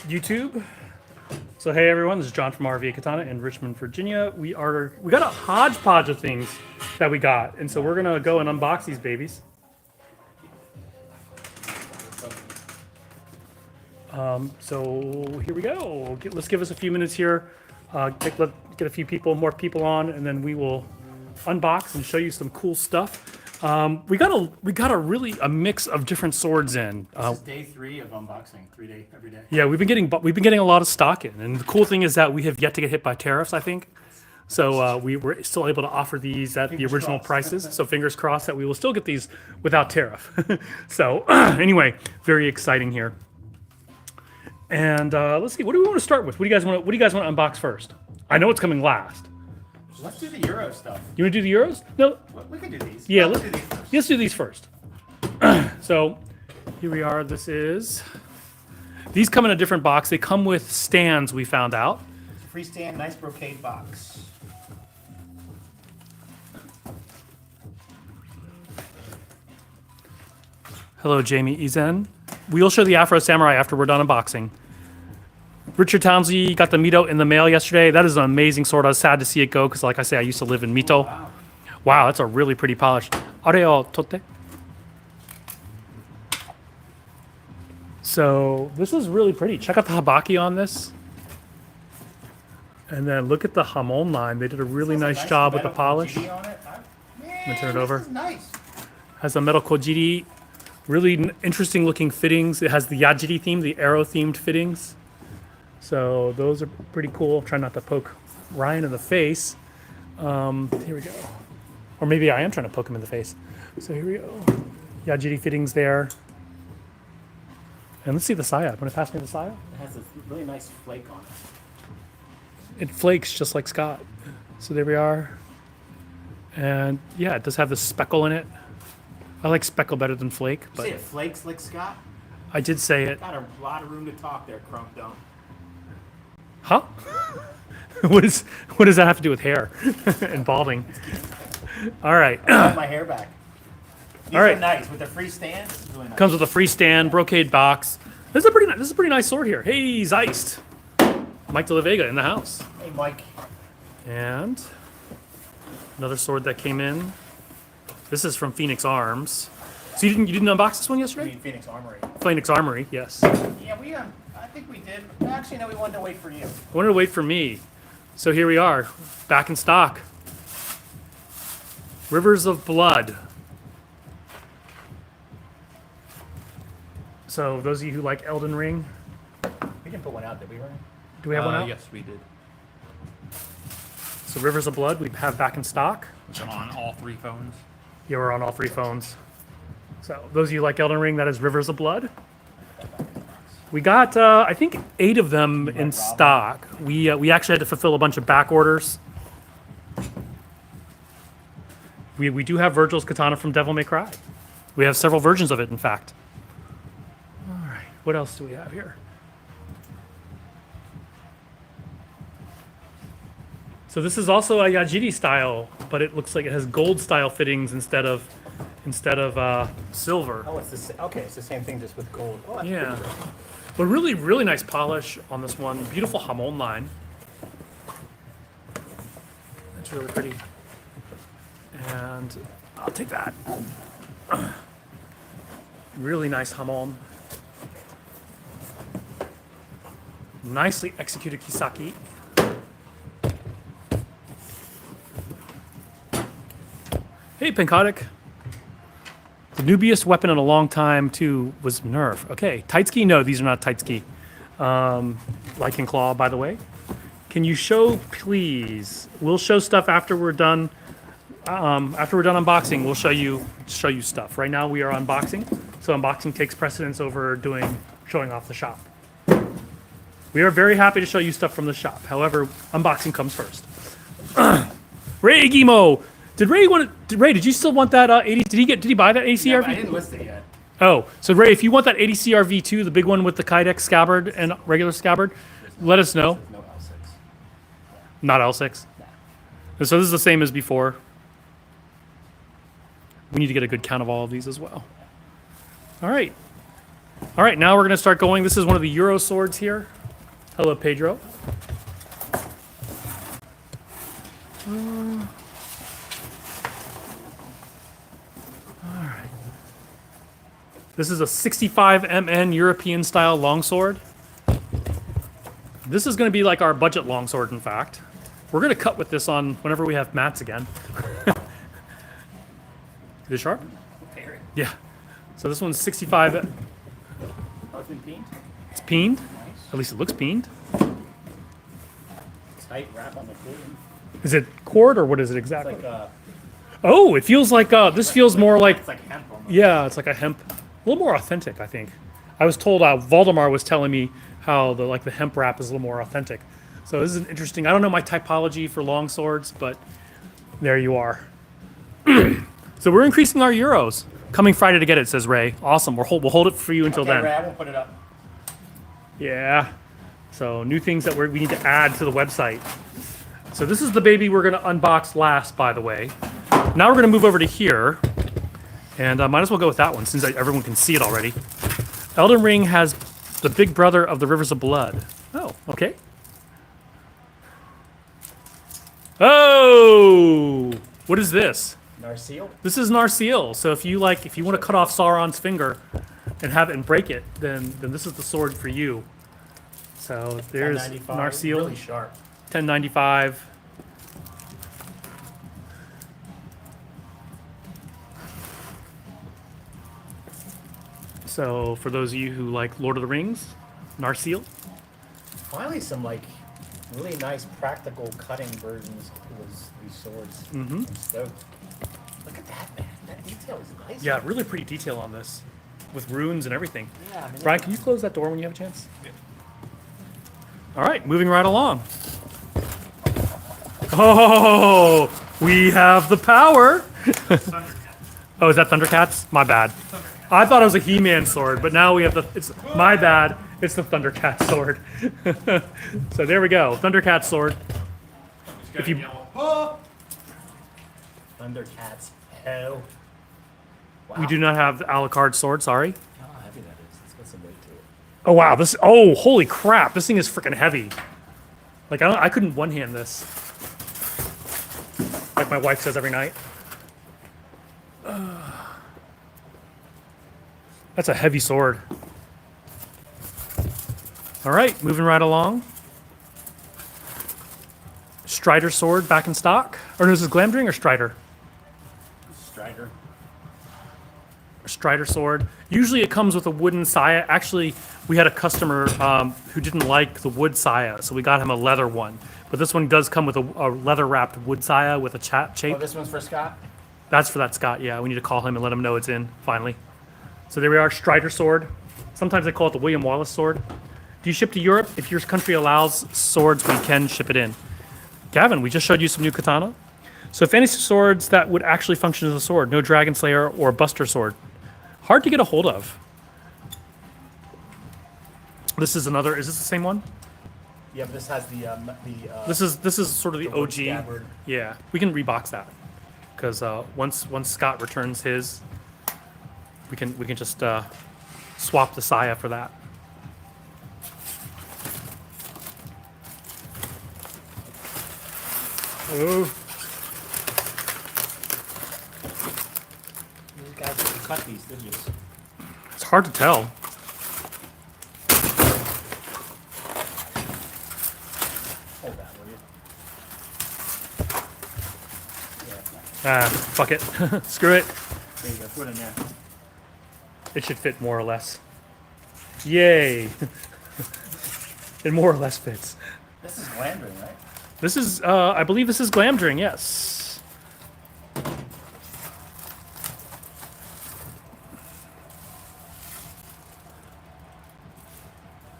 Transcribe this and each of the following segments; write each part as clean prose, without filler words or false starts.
YouTube. So hey everyone, this is John from RVA Katana in Richmond, Virginia. We got a hodgepodge of things that we got, and so we're gonna go and unbox these babies. So here we go. Let's give us a few minutes here. Get a few more people on, and then we will unbox and show you some cool stuff. We got a mix of different swords in. This is day 3 of unboxing, every day. Yeah, we've been getting a lot of stock in, and the cool thing is that we have yet to get hit by tariffs, I think. So we were still able to offer these at the original prices. So fingers crossed that we will still get these without tariff. So anyway, very exciting here. And let's see, what do we want to start with? What do you guys want to unbox first? I know it's coming last. Let's do the Euro stuff. You want to do the Euros? No. We can do these. Yeah, let's do these first. Let's do these first. So here we are. These come in a different box. They come with stands, we found out. It's a freestand, nice brocade box. Hello, Jamie Ezen. We'll show the Afro Samurai after we're done unboxing. Richard Townsley got the Mito in the mail yesterday. That is an amazing sword. I was sad to see it go because, like I say, I used to live in Mito. Wow. Wow, that's a really pretty polish. Areo tote. So this is really pretty. Check out the habaki on this. And then look at the hamon line. They did a really nice job with the polish. On it. Man, Turn it over. This is nice. Has a metal kojiri. Really interesting looking fittings. It has the yajiri theme, the arrow themed fittings. So those are pretty cool. Try not to poke Ryan in the face. Here we go. Or maybe I am trying to poke him in the face. So here we go. Yajiri fittings there. And let's see the saya. Want to pass me the saya? It has a really nice flake on it. It flakes just like Scott. So there we are. And yeah, it does have the speckle in it. I like speckle better than flake. You But say it flakes like Scott? I did say it. Got a lot of room to talk there, Crump don't. Huh? What does that have to do with hair and balding? All right. I got my hair back. These All right. are nice with the free stand. It's really nice. Comes with a free stand, brocade box. This is a pretty nice sword here. Hey, he's iced. Mike de la Vega in the house. Hey, Mike. And another sword that came in. This is from Phoenix Arms. So you didn't unbox this one I yesterday? mean, Phoenix Armory. Phoenix Armory, yes. Yeah, I think we did. Actually, no, we wanted to wait for you. I wanted to wait for me. So here we are, back in stock. Rivers of Blood. So those of you who like Elden Ring, We didn't put one out, did we, Ryan? do we have one out? Yes, we did. So Rivers of Blood we have back in stock. It's on all 3 phones. Yeah, we're on all 3 phones. So those of you who like Elden Ring, that is Rivers of Blood. We got, I think, 8 of them in stock. We actually had to fulfill a bunch of back orders. We do have Virgil's Katana from Devil May Cry. We have several versions of it, in fact. All right, what else do we have here? So this is also a Yajiri style, but it looks like it has gold style fittings instead of silver. Oh, it's the same thing, just with gold. Oh, that's Yeah. pretty. But really, really nice polish on this one. Beautiful hamon line. That's really pretty. And I'll take that. Really nice hamon. Nicely executed kisaki. Hey, Pinkotic. The newbiest weapon in a long time, too, was Nerf. Okay, Taitsuki? No, these are not Taitsuki. Lycan Claw, by the way. Can you show, please? We'll show stuff after we're done. After we're done unboxing, we'll show you stuff. Right now, we are unboxing, so unboxing takes precedence over showing off the shop. We are very happy to show you stuff from the shop. However, unboxing comes first. Ray Gimo! Ray, did you still want that 80? Did he buy that ACRV? I didn't list it yet. Oh, so Ray, if you want that 80 CRV2, the big one with the Kydex scabbard and regular scabbard, let us know. No L6. Not L6. So this is the same as before. We need to get a good count of all of these as well. All right. All right, now we're going to start going. This is one of the Euro swords here. Hello, Pedro. All right. This is a 65 MN European style longsword. This is going to be like our budget longsword, in fact. We're going to cut with this on whenever we have mats again. Is it sharp? Very. Yeah. So this one's 65. Oh, it's been peened? It's peened. Nice. At least it looks peened. Tight wrap on the cooling. Is it cord or what is it It's exactly? like Oh, it feels like, this feels more like, it's like hemp almost. yeah, it's like a hemp. A little more authentic, I think. I was told, Valdemar was telling me how the hemp wrap is a little more authentic. So this is an interesting, I don't know my typology for long swords, but there you are. So we're increasing our euros. Coming Friday to get it, says Ray. Awesome. We'll hold it for you until Okay, then. Ray, I won't put it up. Yeah. So new things that we need to add to the website. So this is the baby we're going to unbox last, by the way. Now we're going to move over to here. And might as well go with that one since everyone can see it already. Elden Ring has the big brother of the Rivers of Blood. Oh, okay. Oh! What is this? Narsil? This is Narsil. So if you want to cut off Sauron's finger and have it and break it, then this is the sword for you. So there's 1095, Narsil, really sharp. 1095. So for those of you who like Lord of the Rings, Narsil. Finally, some like really nice practical cutting versions of these swords. Mm-hmm. I'm stoked. Look at that, man. That detail is nice. Yeah, really pretty detail on this, with runes and everything. Yeah, I mean, Brian, can you close that door when you have a chance? Yeah. All right, moving right along. Oh, we have the power. Oh, is that Thundercats? My bad. I thought it was a He-Man sword, but now we have it's my bad. It's the Thundercat sword. So there we go, Thundercat sword. If you Thundercats. Hell. Wow. we do not have the Alucard sword, sorry. How heavy that is. It's got some weight to it. Oh wow, oh holy crap, this thing is freaking heavy. Like I couldn't one-hand this. Like my wife says every night. That's a heavy sword. All right, moving right along. Strider sword back in stock. Or no, is this Glamdring or Strider? Strider. Strider sword. Usually it comes with a wooden saya. Actually, we had a customer who didn't like the wood saya, so we got him a leather one. But this one does come with a leather-wrapped wood saya with a Oh, shape. this one's for Scott? That's for that Scott, yeah. We need to call him and let him know it's in, finally. So there we are, Strider sword. Sometimes they call it the William Wallace sword. Do you ship to Europe? If your country allows swords, we can ship it in. Gavin, we just showed you some new katana. So fantasy swords that would actually function as a sword. No Dragon Slayer or Buster sword. Hard to get a hold of. This is another, is this the same one? Yeah, but this has the This is sort of the wood OG. scabbard. Yeah, we can rebox that. Because once Scott returns his, we can just swap the saya for that. Oh, You guys didn't cut these, did you? it's hard to tell. Hold that, will you? Yeah. Ah, fuck it. Screw it. There you go. Put it in there. It should fit more or less. Yay. It more or less fits. This is Glamdring, right? This is, I believe this is Glamdring, yes. I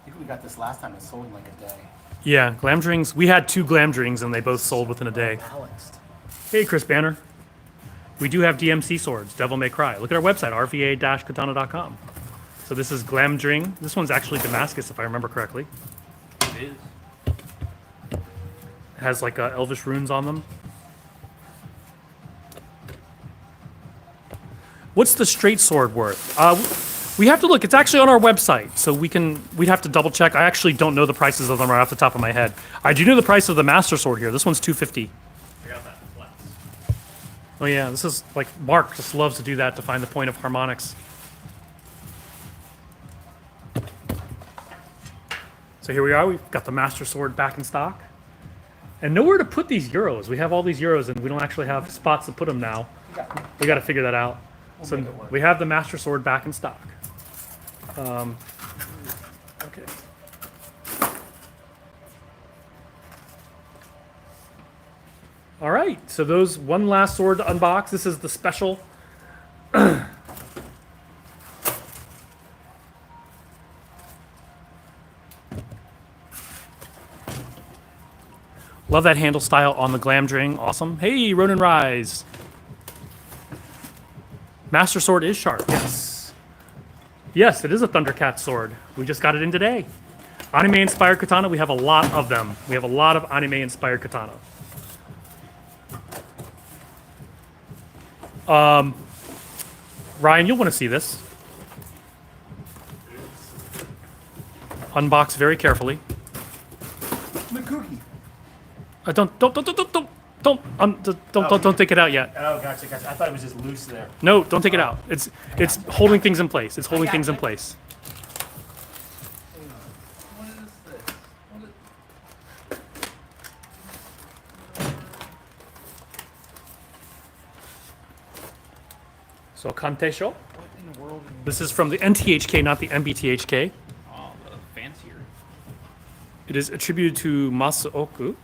think we got this last time. It sold in like a day. Yeah, Glamdrings. We had 2 Glamdrings and they both sold within a day. Balanced. Hey, Chris Banner. We do have DMC swords, Devil May Cry. Look at our website, rva-katana.com. So this is Glamdring. This one's actually Damascus, if I remember correctly. It is. It has like elvish runes on them. What's the straight sword worth? We have to look. It's actually on our website, so we'd have to double check. I actually don't know the prices of them right off the top of my head. I do know the price of the Master Sword here. This one's $250. I got that flex. Oh yeah, this is like Mark just loves to do that to find the point of harmonics. So here we are. We've got the Master Sword back in stock, and nowhere to put these euros. We have all these euros, and we don't actually have spots to put them now. We got to figure that out. So we have the Master Sword back in stock. Okay. All right, so those one last sword to unbox. This is the special. Love that handle style on the Glamdring. Awesome. Hey, Ronin Rise. Master Sword is sharp. Yes. Yes, it is a Thundercat sword. We just got it in today. Anime-inspired katana, we have a lot of them. We have a lot of anime-inspired katana. Ryan, you'll want to see this. Unbox very carefully. The cookie. Don't take it out yet. Oh, gotcha. I thought it was just loose there. No, don't take it out. It's holding things in place. It's holding things in place. What is this? So Kante Sho. What in the world? This is from the NTHK, not the MBTHK. Oh, the fancier. It is attributed to Masaoku.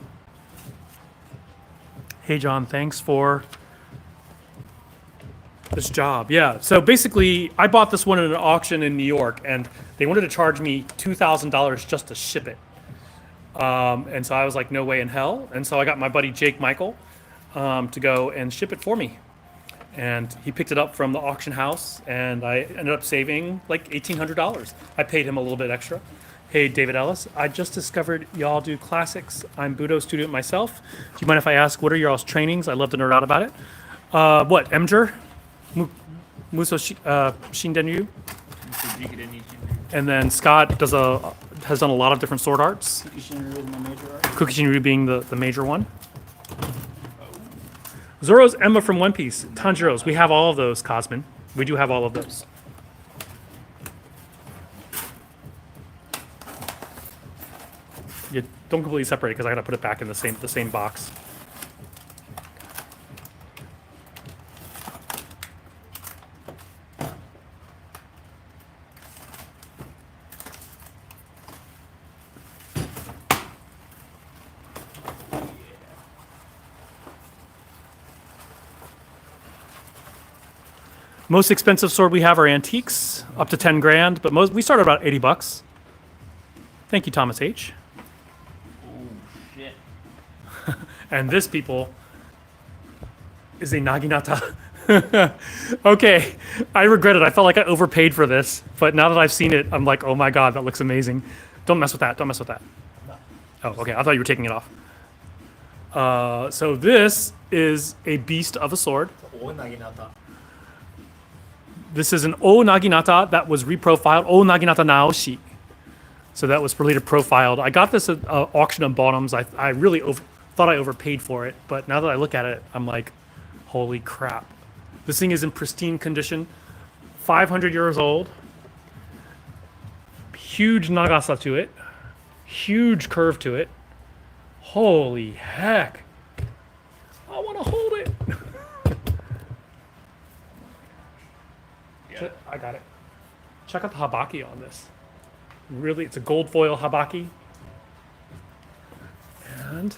Hey John, thanks for this job. Yeah, so basically I bought this one at an auction in New York and they wanted to charge me $2,000 just to ship it. And so I was like, no way in hell. And so I got my buddy Jake Michael to go and ship it for me. And he picked it up from the auction house and I ended up saving like $1,800. I paid him a little bit extra. Hey, David Ellis. I just discovered y'all do classics. I'm Budo student myself. Do you mind if I ask, what are y'all's trainings? I love to nerd out about it. What, Emger? Muso Shindenryu? And then Scott has done a lot of different sword arts. Kukishinryu being the major one. Zoro's Emma from One Piece. Tanjiro's. We have all of those, Cosmin. We do have all of those. You don't completely separate it because I gotta put it back in the same box. Most expensive sword we have are antiques, up to 10 grand, but we start at about 80 bucks. Thank you, Thomas H. Oh, shit. And this, people, is a naginata. Okay, I regret it. I felt like I overpaid for this, but now that I've seen it, I'm like, oh my god, that looks amazing. Don't mess with that. Don't mess with that. Oh, okay. I thought you were taking it off. So this is a beast of a sword. Oh, naginata. This is an O Naginata that was reprofiled, O Naginata Naoshi. So that was later profiled. I got this at auction on Bottoms. I really thought I overpaid for it, but now that I look at it, I'm like, holy crap. This thing is in pristine condition, 500 years old. Huge nagasa to it, huge curve to it. Holy heck. I want to hold it. I got it. Check out the habaki on this. Really, it's a gold foil habaki. And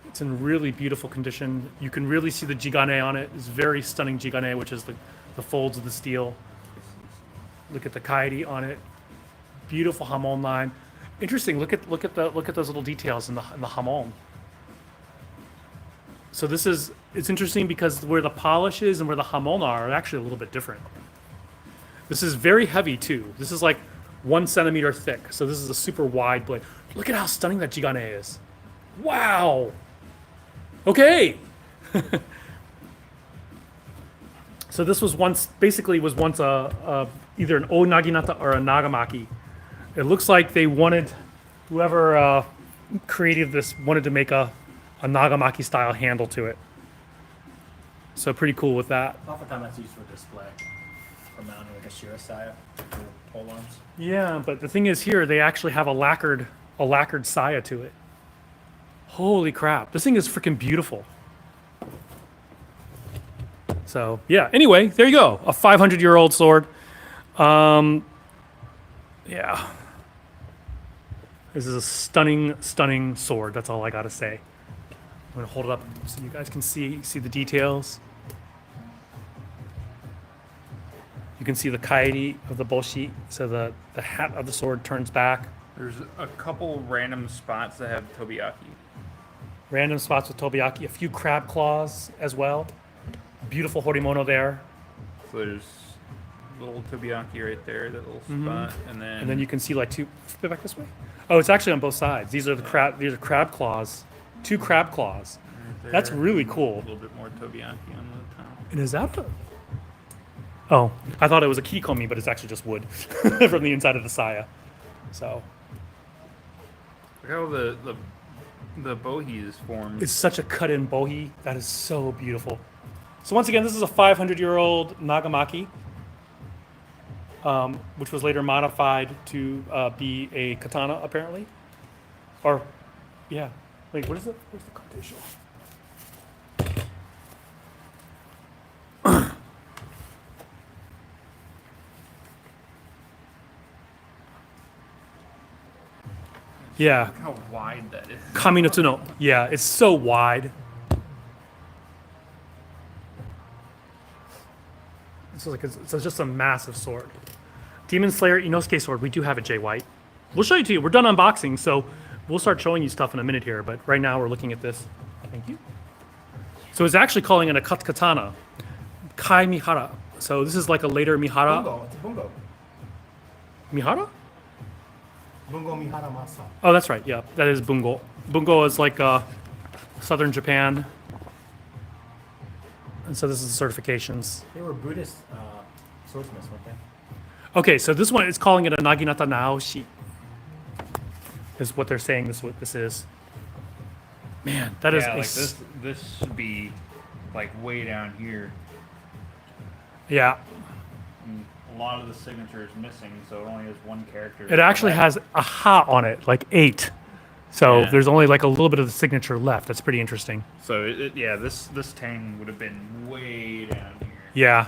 it's in really beautiful condition. You can really see the jigane on it. It's very stunning jigane, which is the folds of the steel. Look at the kairi on it. Beautiful hamon line. Interesting. Look at those little details in the hamon. So it's interesting because where the polish is and where the hamon are actually a little bit different. This is very heavy too. This is like 1 centimeter thick. So this is a super wide blade. Look at how stunning that jigane is. Wow. Okay. So this was once a either an O naginata or a nagamaki. It looks like they wanted whoever created this wanted to make a nagamaki style handle to it. So pretty cool with that. Oftentimes that's used for display. For mounting like a shirasaya, pole arms. Yeah, but the thing is here they actually have a lacquered saya to it. Holy crap! This thing is freaking beautiful. So yeah. Anyway, there you go. A 500-year-old sword. Yeah. This is a stunning, stunning sword. That's all I gotta say. I'm gonna hold it up so you guys can see the details. You can see the kairi of the boshi, so the hat of the sword turns back. There's a couple random spots that have Tobiyaki. Random spots with tobiyaki, a few crab claws as well. Beautiful horimono there. So there's little Tobiyaki right there, that little spot, and then And then you can see like two. Flip it back this way. Oh, it's actually on both sides. These are the crab. These are crab claws. Two crab claws. right That's there, really and cool. A little bit more Tobiyaki on the top. And is that a... Oh, I thought it was a kikomi, but it's actually just wood from the inside of the saya. So Look how the bohi is formed. it's such a cut-in bohi. That is so beautiful. So once again, this is a 500-year-old nagamaki, which was later modified to be a katana, apparently. Or, yeah. Wait, what is it? Where's the quotation? Yeah, Look how wide that is. Kaminotsuno. Yeah, it's so wide. It's just a massive sword. Demon Slayer Inosuke sword. We do have it, Jay White. We'll show you to you. We're done unboxing, so we'll start showing you stuff in a minute here. But right now we're looking at this. Thank you. So it's actually calling it a katana, Kai Mihara. So this is like a later Mihara. Bungo, it's a bungo. Mihara? Bungo Mihara Masa. Oh, that's right. Yeah, that is bungo. Bungo is like southern Japan. And so this is the certifications. They were Buddhist swordsmiths, weren't they? Okay, so this one is calling it a naginata naoshi. Is what they're saying what this is. Man, that is Yeah, a like this should be like way down here. Yeah. And a lot of the signature is missing, so it only has one character. It actually has a ha on it, like 8. So Yeah. there's only like a little bit of the signature left. That's pretty interesting. So yeah, this tang would have been way down here. Yeah.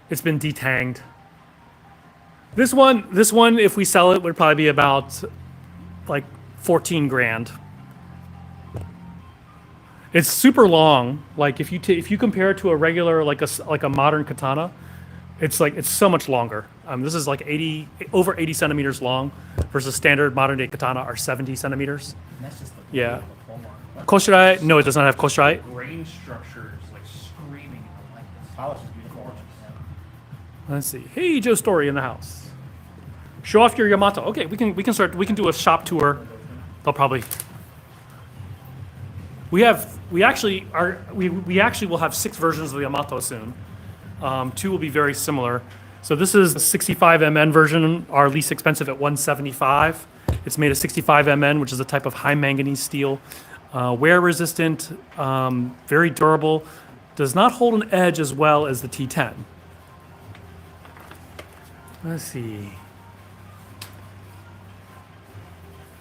It's been detanged. This one, if we sell it, would probably be about like 14 grand. It's super long. Like if you compare it to a regular like a modern katana, it's so much longer. This is like over 80 centimeters long, versus standard modern day katana are 70 centimeters. And that's just the Yeah. pole arm. Koshirai? No, it does not have koshirai. Grain structure is like screaming. I like this. Polish is beautiful. Let's see. Hey, Joe Story in the house. Show off your Yamato. Okay, we can start. We can do a shop tour. They'll probably. We actually will have 6 versions of the Yamato soon. 2 will be very similar. So this is the 65 MN version, our least expensive at 175. It's made of 65 MN, which is a type of high manganese steel, wear resistant, very durable. Does not hold an edge as well as the T10. Let's see.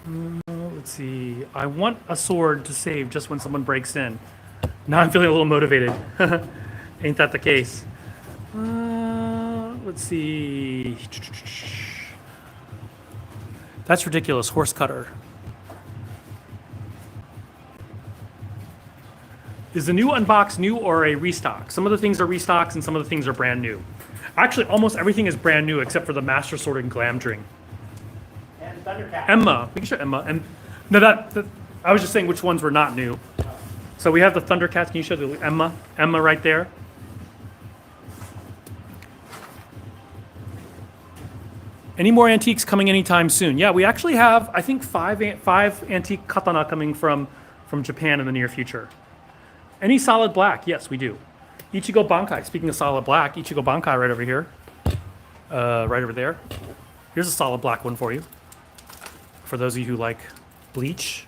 Let's see. I want a sword to save just when someone breaks in. Now I'm feeling a little motivated. Ain't that the case? Let's see. That's ridiculous. Horse cutter. Is the new unbox new or a restock? Some of the things are restocks and some of the things are brand new. Actually, almost everything is brand new except for the Master Sword and Glamdring. And Thundercat. Emma. We can show Emma. And no, that I was just saying which ones were not new. So we have the Thundercats. Can you show the Emma? Emma right there. Any more antiques coming anytime soon? Yeah, we actually have, I think, five antique katana coming from Japan in the near future. Any solid black? Yes, we do. Ichigo Bankai. Speaking of solid black, Ichigo Bankai right over here. Right over there. Here's a solid black one for you. For those of you who like bleach.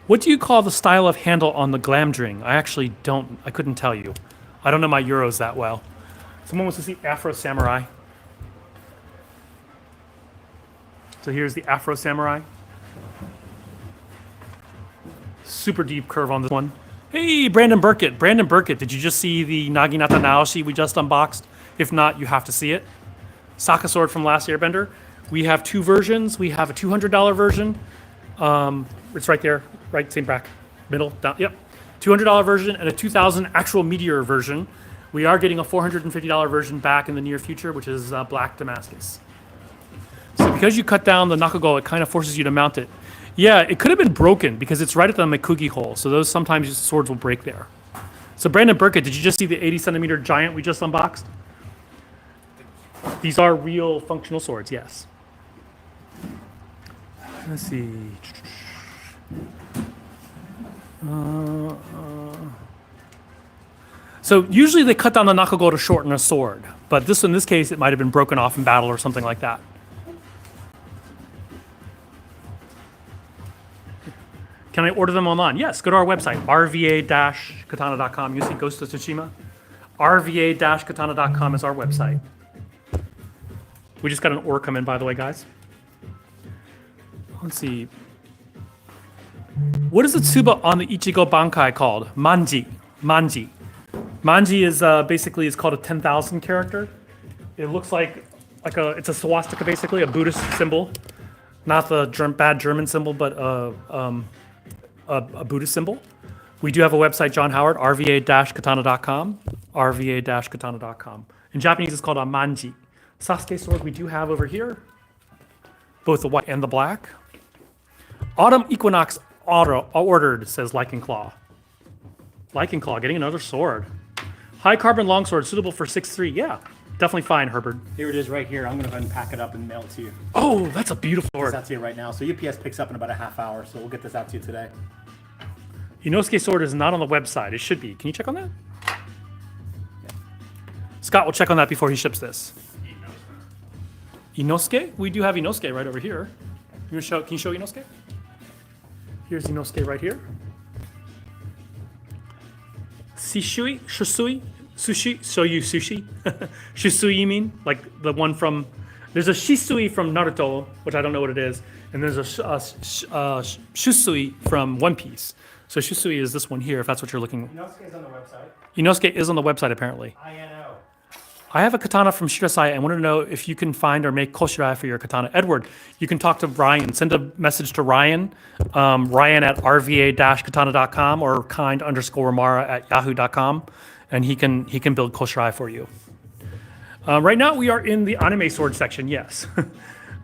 What do you call the style of handle on the Glamdring? I couldn't tell you. I don't know my Euros that well. Someone wants to see Afro Samurai. So here's the Afro Samurai. Super deep curve on this one. Hey, Brandon Burkett. Brandon Burkett, did you just see the Naginata Naoshi we just unboxed? If not, you have to see it. Sokka sword from Last Airbender. We have two versions. We have a $200 version. It's right there, right, same back, middle, down, yep. $200 version and a 2000 actual Meteor version. We are getting a $450 version back in the near future, which is black Damascus. So because you cut down the Nakago, it kind of forces you to mount it. Yeah, it could have been broken because it's right at the Mikugi hole. So those sometimes swords will break there. So Brandon Burkett, did you just see the 80 centimeter giant we just unboxed? These are real functional swords, yes. Let's see. So usually they cut down the Nakago to shorten a sword, but in this case, it might have been broken off in battle or something like that. Can I order them online? Yes, go to our website, rva-katana.com. You see Ghost of Tsushima? rva-katana.com is our website. We just got an order come in, by the way, guys. Let's see. What is the tsuba on the Ichigo Bankai called? Manji. Manji. Manji is basically it's called a 10,000 character. It looks like it's a swastika, basically a Buddhist symbol, not the bad German symbol, but a Buddhist symbol. We do have a website, John Howard, rva-katana.com, rva-katana.com. In Japanese, it's called a manji. Sasuke sword we do have over here, both the white and the black. Autumn Equinox ordered, says Lycan Claw. Lycan Claw, getting another sword. High carbon longsword, suitable for 6'3". Yeah, definitely fine, Herbert. Here it is right here. I'm going to unpack it up and mail it to you. Oh, that's a beautiful sword. It's out to you right now. So UPS picks up in about a half hour, so we'll get this out to you today. Inosuke sword is not on the website. It should be. Can you check on that? Yeah. Scott will check on that before he ships this. Inosuke? We do have Inosuke right over here. Can you show Inosuke? Here's Inosuke right here. Shisui? Shusui? Sushi? Shoyu sushi? Shusui, you mean? Like the one from... There's a Shisui from Naruto, which I don't know what it is. And there's a Shusui from One Piece. So Shusui is this one here, if that's what you're looking for. Inosuke is on the website. Inosuke is on the website, apparently. INO. I have a katana from Shirasai. I want to know if you can find or make koshirai for your katana. Edward, you can talk to Ryan. Send a message to Ryan, Ryan at rva-katana.com or kind_ramara@yahoo.com, and he can build koshirai for you. Right now, we are in the anime sword section, yes.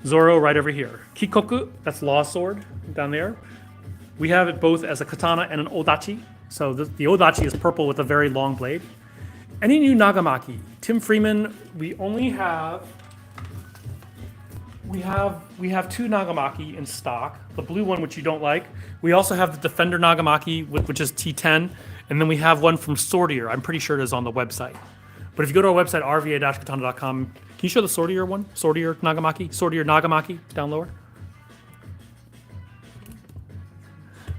Zoro right over here. Kikoku, that's Law Sword down there. We have it both as a katana and an odachi. So the odachi is purple with a very long blade. Any new nagamaki? Tim Freeman, we have two nagamaki in stock. The blue one, which you don't like. We also have the Defender nagamaki, which is T10, and then we have one from Swordier. I'm pretty sure it is on the website. But if you go to our website, rva-katana.com, can you show the Swordier one? Swordier nagamaki, down lower.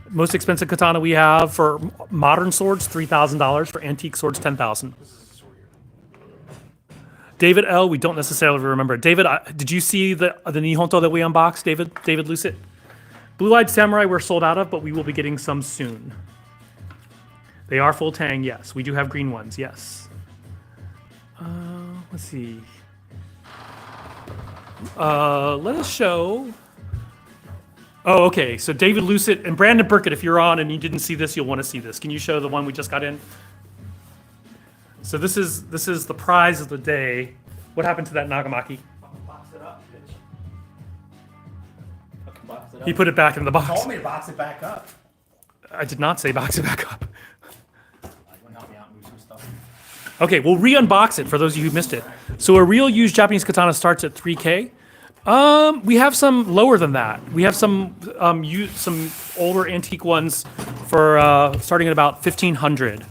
Most expensive katana we have for modern swords, $3,000. For antique swords, $10,000. David L, we don't necessarily remember. David, did you see the Nihonto that we unboxed, David Lucet? Blue-Eyed Samurai we're sold out of, but we will be getting some soon. They are full tang, yes. We do have green ones, yes. Let's see. Let us show... Oh, okay. So David Lucet and Brandon Burkett, if you're on and you didn't see this, you'll want to see this. Can you show the one we just got in? So this is the prize of the day. What happened to that nagamaki? Box it up, bitch. Box it up. He put it back in the box. Told me to box it back up. I did not say box it back up. Help me out, move some stuff. Okay, we'll re-unbox it for those of you who missed it. So a real used Japanese katana starts at $3K. We have some lower than that. We have some older antique ones for starting at about $1,500.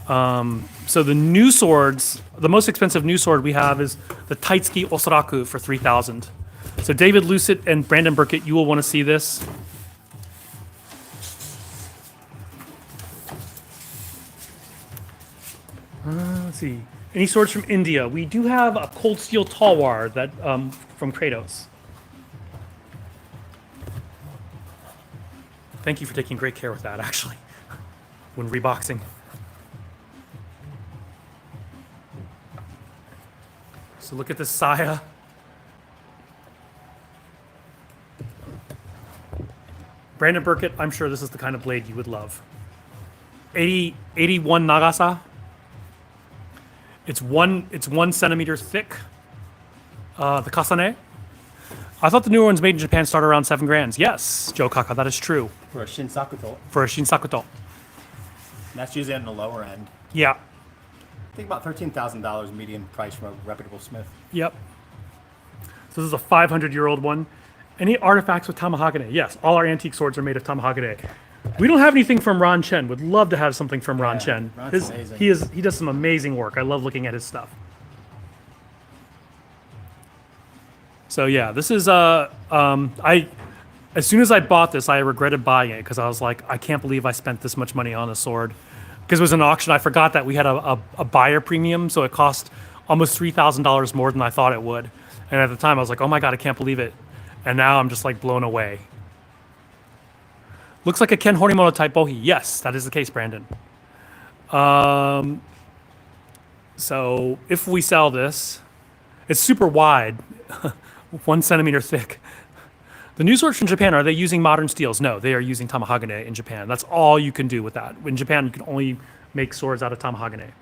So the new swords, the most expensive new sword we have is the Taitsuki Osaraku for 3,000. So David Lucet and Brandon Burkett, you will want to see this. Let's see. Any swords from India? We do have a cold steel talwar that from Kratos. Thank you for taking great care with that, actually, when reboxing. So look at this saya. Brandon Burkett, I'm sure this is the kind of blade you would love. 81 Nagasa. It's 1 centimeter thick. The Kasane. I thought the newer ones made in Japan start around $7,000. Yes, Joe Kaka, that is true. For a Shinsakuto. For a Shinsakuto. That's usually on the lower end. Yeah. I think about $13,000 median price from a reputable smith. Yep. So this is a 500-year-old one. Any artifacts with Tamahagane? Yes, all our antique swords are made of Tamahagane. We don't have anything from Ron Chen. Would love to have something from Ron Chen. Ron's amazing. He does some amazing work. I love looking at his stuff. So yeah, this is as soon as I bought this, I regretted buying it because I was like, I can't believe I spent this much money on a sword. Because it was an auction, I forgot that we had a buyer premium, so it cost almost $3,000 more than I thought it would. And at the time, I was like, oh my god, I can't believe it. And now I'm just like blown away. Looks like a Ken Horimoto type bohi. Yes, that is the case, Brandon. So if we sell this, it's super wide, 1 centimeter thick. The new swords from Japan, are they using modern steels? No, they are using Tamahagane in Japan. That's all you can do with that. In Japan, you can only make swords out of Tamahagane.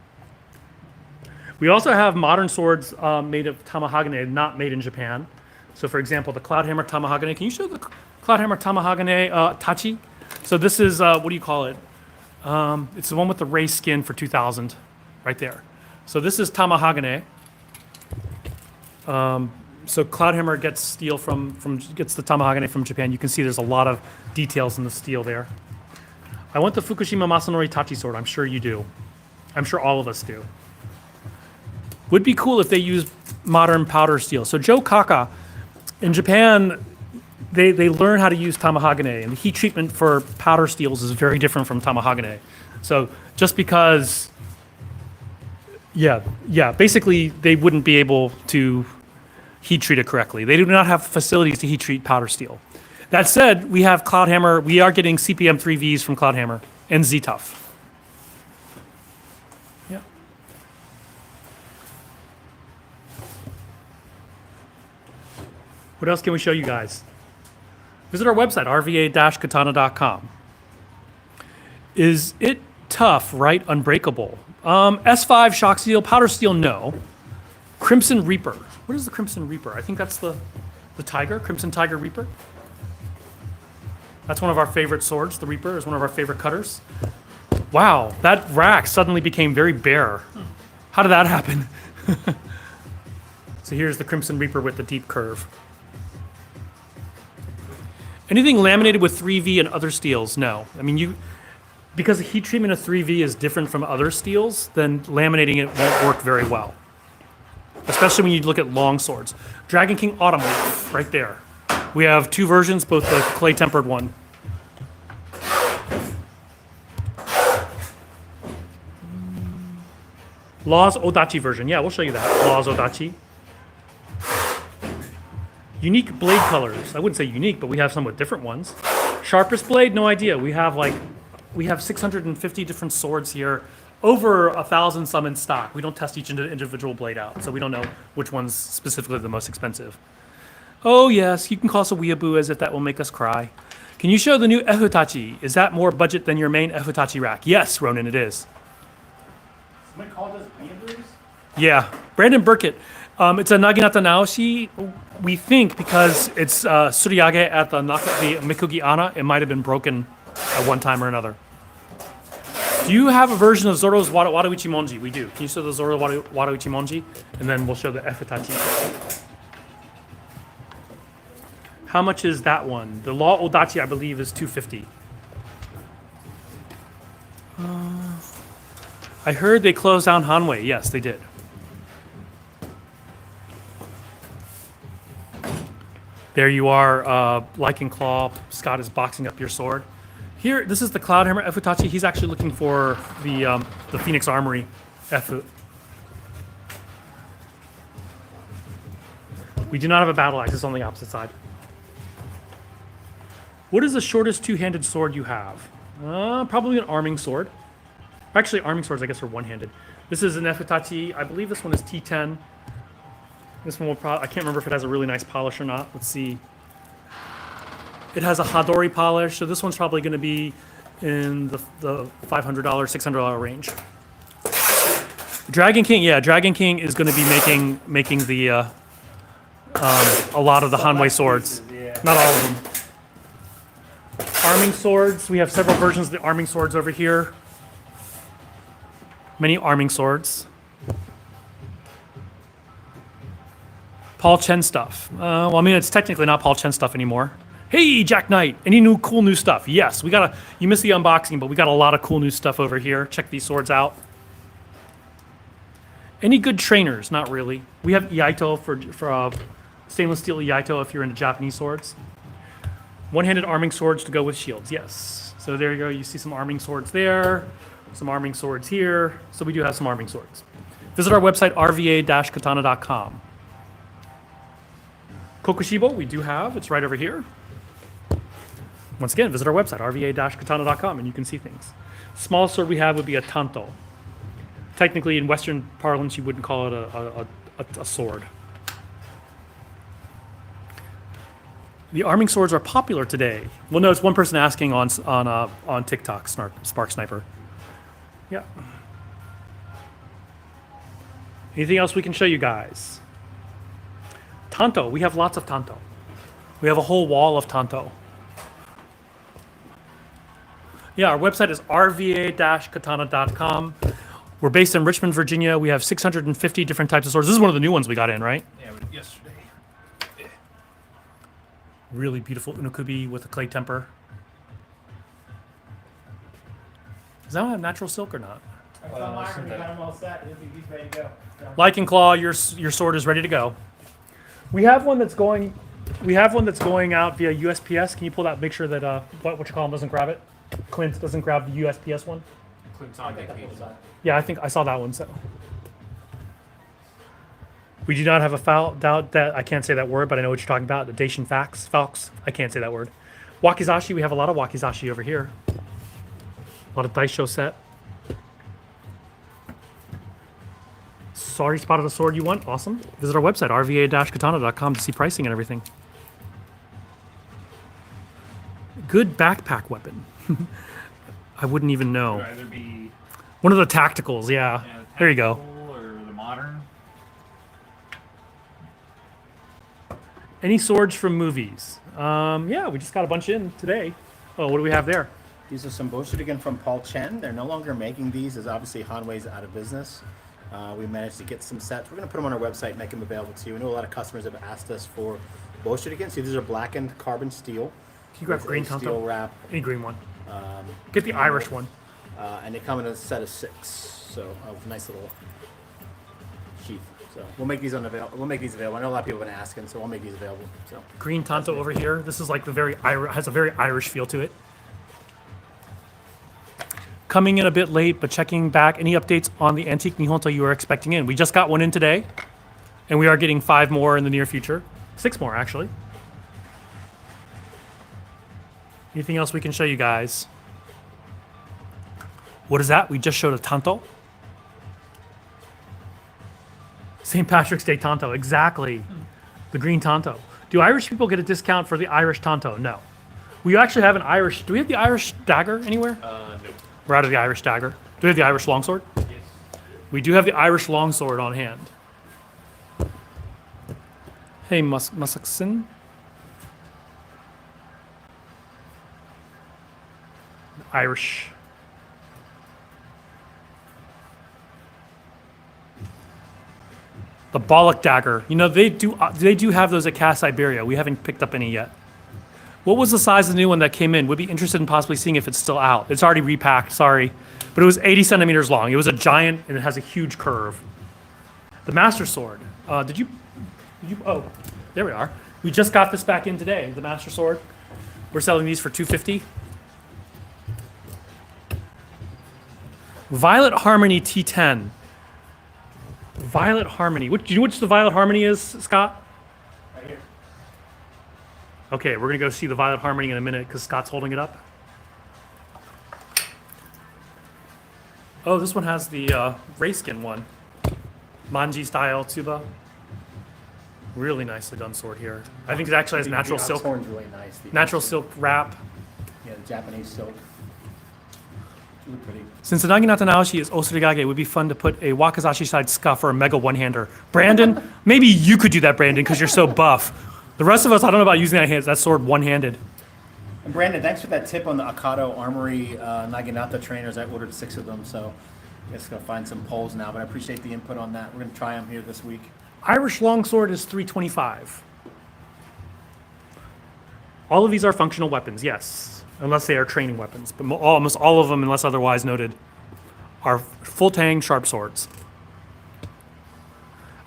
We also have modern swords made of Tamahagane, not made in Japan. So for example, the Cloudhammer Tamahagane. Can you show the Cloudhammer Tamahagane Tachi? So this is, what do you call it? It's the one with the race skin for 2,000, right there. So this is Tamahagane. So Cloudhammer gets steel gets the Tamahagane from Japan. You can see there's a lot of details in the steel there. I want the Fukushima Masanori Tachi sword. I'm sure you do. I'm sure all of us do. Would be cool if they used modern powder steel. So Joe Kaka, in Japan, they learn how to use Tamahagane, and the heat treatment for powder steels is very different from Tamahagane. So just because, basically they wouldn't be able to heat treat it correctly. They do not have facilities to heat treat powder steel. That said, we have Cloudhammer. We are getting CPM 3Vs from Cloudhammer and Z-Tough. Yeah. What else can we show you guys? Visit our website, rva-katana.com. Is it tough, right? Unbreakable. S5 shock steel, powder steel, no. Crimson Reaper. What is the Crimson Reaper? I think that's the Tiger, Crimson Tiger Reaper. That's one of our favorite swords. The Reaper is one of our favorite cutters. Wow, that rack suddenly became very bare. How did that happen? So here's the Crimson Reaper with the deep curve. Anything laminated with 3V and other steels? No. I mean, because the heat treatment of 3V is different from other steels, then laminating it won't work very well. Especially when you look at long swords. Dragon King Autumn Leaf, right there. We have two versions, both the clay tempered one. Law's Odachi version. Yeah, we'll show you that. Law's Odachi. Unique blade colors. I wouldn't say unique, but we have some with different ones. Sharpest blade, no idea. We have 650 different swords here. Over 1,000 some in stock. We don't test each individual blade out, so we don't know which one's specifically the most expensive. Oh yes, you can call us a weeaboo as if that will make us cry. Can you show the new Efutachi? Is that more budget than your main Efutachi rack? Yes, Ronan, it is. Somebody called us weeaboos? Yeah, Brandon Burkett. It's a naginata naoshi. We think because it's suriage at the Mikugi Ana, it might have been broken at one time or another. Do you have a version of Zoro's Wadauichi Monji? We do. Can you show the Zoro Wadauichi Monji? And then we'll show the Efutachi. How much is that one? The Law Odachi, I believe, is $250. I heard they closed down Hanwei. Yes, they did. There you are, Lycan Claw. Scott is boxing up your sword. Here, this is the Cloudhammer Efutachi. He's actually looking for the Phoenix Armory Efu. We do not have a battle axe. It's on the opposite side. What is the shortest two-handed sword you have? Probably an arming sword. Actually, arming swords, I guess, are one-handed. This is an Efutachi. I believe this one is T10. This one will probably, I can't remember if it has a really nice polish or not. Let's see. It has a Hadori polish, so this one's probably going to be in the $500, $600 range. Dragon King, yeah, Dragon King is going to be making the a lot of the Hanwei swords. Yeah. Not all of them. Arming swords, we have several versions of the arming swords over here. Many arming swords. Paul Chen stuff. Well, I mean, it's technically not Paul Chen stuff anymore. Hey, Jack Knight, any cool new stuff? Yes, you missed the unboxing, but we got a lot of cool new stuff over here. Check these swords out. Any good trainers? Not really. We have Iaito for stainless steel Iaito if you're into Japanese swords. One-handed arming swords to go with shields, yes. So there you go, you see some arming swords there, some arming swords here. So we do have some arming swords. Visit our website, rva-katana.com. Kokushibo, we do have, it's right over here. Once again, visit our website, rva-katana.com, and you can see things. Smallest sword we have would be a tanto. Technically, in Western parlance, you wouldn't call it a sword. The arming swords are popular today. Well, no, it's one person asking on TikTok, Spark Sniper. Yeah. Anything else we can show you guys? Tanto, we have lots of tanto. We have a whole wall of tanto. Yeah, our website is rva-katana.com. We're based in Richmond, Virginia. We have 650 different types of swords. This is one of the new ones we got in, right? Yeah, yesterday. Really beautiful unokubi with a clay temper. Does that one have natural silk or not? I saw Myron, we got him all set. He's ready to go. Lycan Claw, your sword is ready to go. We have one that's going. We have one that's going out via USPS. Can you pull that? Make sure that what you call him doesn't grab it. Clint doesn't grab the USPS one. Clint's on vacation. Yeah, I think I saw that one. So we do not have a foul doubt that I can't say that word, but I know what you're talking about. The Dacian Falx. I can't say that word. Wakizashi. We have a lot of wakizashi over here. A lot of daisho set. Sorry, spotted a sword you want. Awesome. Visit our website, rva-katana.com, to see pricing and everything. Good backpack weapon. I wouldn't even know. Would either be One of the tacticals, yeah. the There you go. tactical or the modern. Any swords from movies? Yeah, we just got a bunch in today. Oh, what do we have there? These are some Boshidogen from Paul Chen. They're no longer making these, as obviously Hanwei's out of business. We managed to get some sets. We're going to put them on our website, make them available to you. I know a lot of customers have asked us for Boshidogen. See, these are blackened carbon steel. Can you grab with green a steel tanto? wrap. Any green one. Get the Irish one. And they come in a set of 6. So a nice little sheath. So we'll make these available. I know a lot of people have been asking, so we'll make these available. So Green tanto over here. This is like has a very Irish feel to it. Coming in a bit late, but checking back. Any updates on the antique Nihonto you were expecting in? We just got one in today, and we are getting 5 more in the near future. 6 more, actually. Anything else we can show you guys? What is that? We just showed a tanto. St. Patrick's Day tanto, exactly. The green tanto. Do Irish people get a discount for the Irish tanto? No. We actually have an Irish. Do we have the Irish dagger anywhere? No. We're out of the Irish dagger. Do we have the Irish longsword? Yes. We do have the Irish longsword on hand. Hey, Muskson. Irish. The Bollock dagger. You know, they do have those at Cast Iberia. We haven't picked up any yet. What was the size of the new one that came in? Would be interested in possibly seeing if it's still out. It's already repacked, sorry. But it was 80 centimeters long. It was a giant and it has a huge curve. The Master Sword. Did you, oh, there we are. We just got this back in today, the Master Sword. We're selling these for $250. Violet Harmony T10. Violet Harmony. Do you know which the Violet Harmony is, Scott? Right here. Okay, we're gonna go see the Violet Harmony in a minute because Scott's holding it up. Oh, this one has the Rayskin one. Manji style tuba. Really nicely done sword here. I think it actually has natural The silk. horn's really nice. The Natural silk wrap. Yeah, the Japanese silk. Really pretty. Since the naginata naoshi is osurigage, it would be fun to put a wakizashi side scuff or a mega one-hander. Brandon, maybe you could do that, Brandon, because you're so buff. The rest of us, I don't know about using that sword one-handed. And Brandon, thanks for that tip on the Akato Armory Naginata trainers. I ordered 6 of them, so I guess gonna find some poles now. But I appreciate the input on that. We're gonna try them here this week. Irish longsword is $325. All of these are functional weapons, yes, unless they are training weapons. But almost all of them, unless otherwise noted, are full tang sharp swords.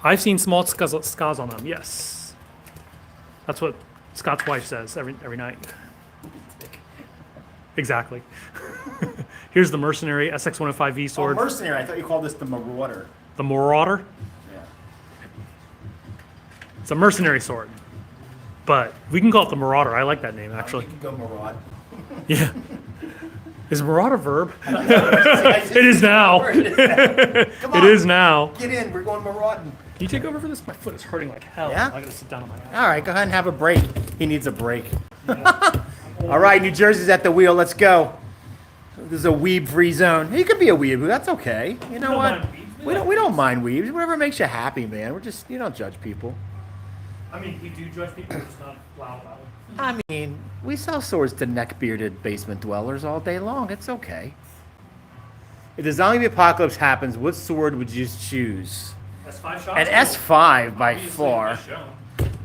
I've seen small scars on them, yes. That's what Scott's wife says every night. Exactly. Here's the Mercenary SX-105V Oh, sword. mercenary. I thought you called this the Marauder. The Marauder. Yeah. It's a mercenary sword. But we can call it the Marauder. I like that name, actually. You can go Maraud. Yeah. Is Marauder a verb? It is now. Come It on, is now. Get in. We're going Marauding. Can you take over for this? My foot is hurting like hell. Yeah? I gotta sit down on my ass. All right, go ahead and have a break. He needs a break. All right, New Jersey's at the wheel. Let's go. This is a weeb-free zone. You could be a weeb. That's okay. You know don't what? mind weebs. We don't mind weebs. Whatever makes you happy, man. We're just, you don't judge people. I mean, we do judge people, we're just not loud about it. I mean, we sell swords to neck-bearded basement dwellers all day long. It's okay. If the zombie apocalypse happens, what sword would you choose? S5 shots? An S5 by Obviously, far. Michonne.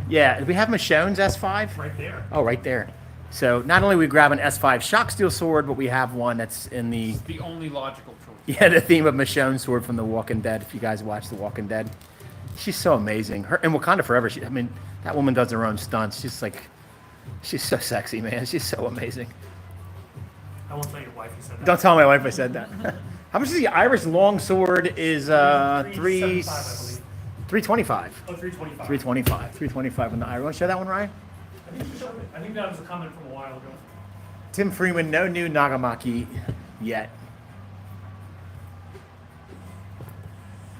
Yeah, do we have Michonne's S5? Right there. Oh, right there. So not only we grab an S5 shock steel sword, but we have one that's in the The only logical choice. yeah the theme of Michonne's sword from The Walking Dead. If you guys watch The Walking Dead, she's so amazing. Her in Wakanda Forever. I mean, that woman does her own stunts. She's so sexy, man. She's so amazing. I won't tell your wife you said that. Don't tell my wife I said that. How much is the Irish long sword? Is 375, I believe. 325. Oh, 325. 325. 325 on the Irish. Want to show that one, Ryan? I think that was a comment from a while ago. Tim Freeman, no new Nagamaki yet.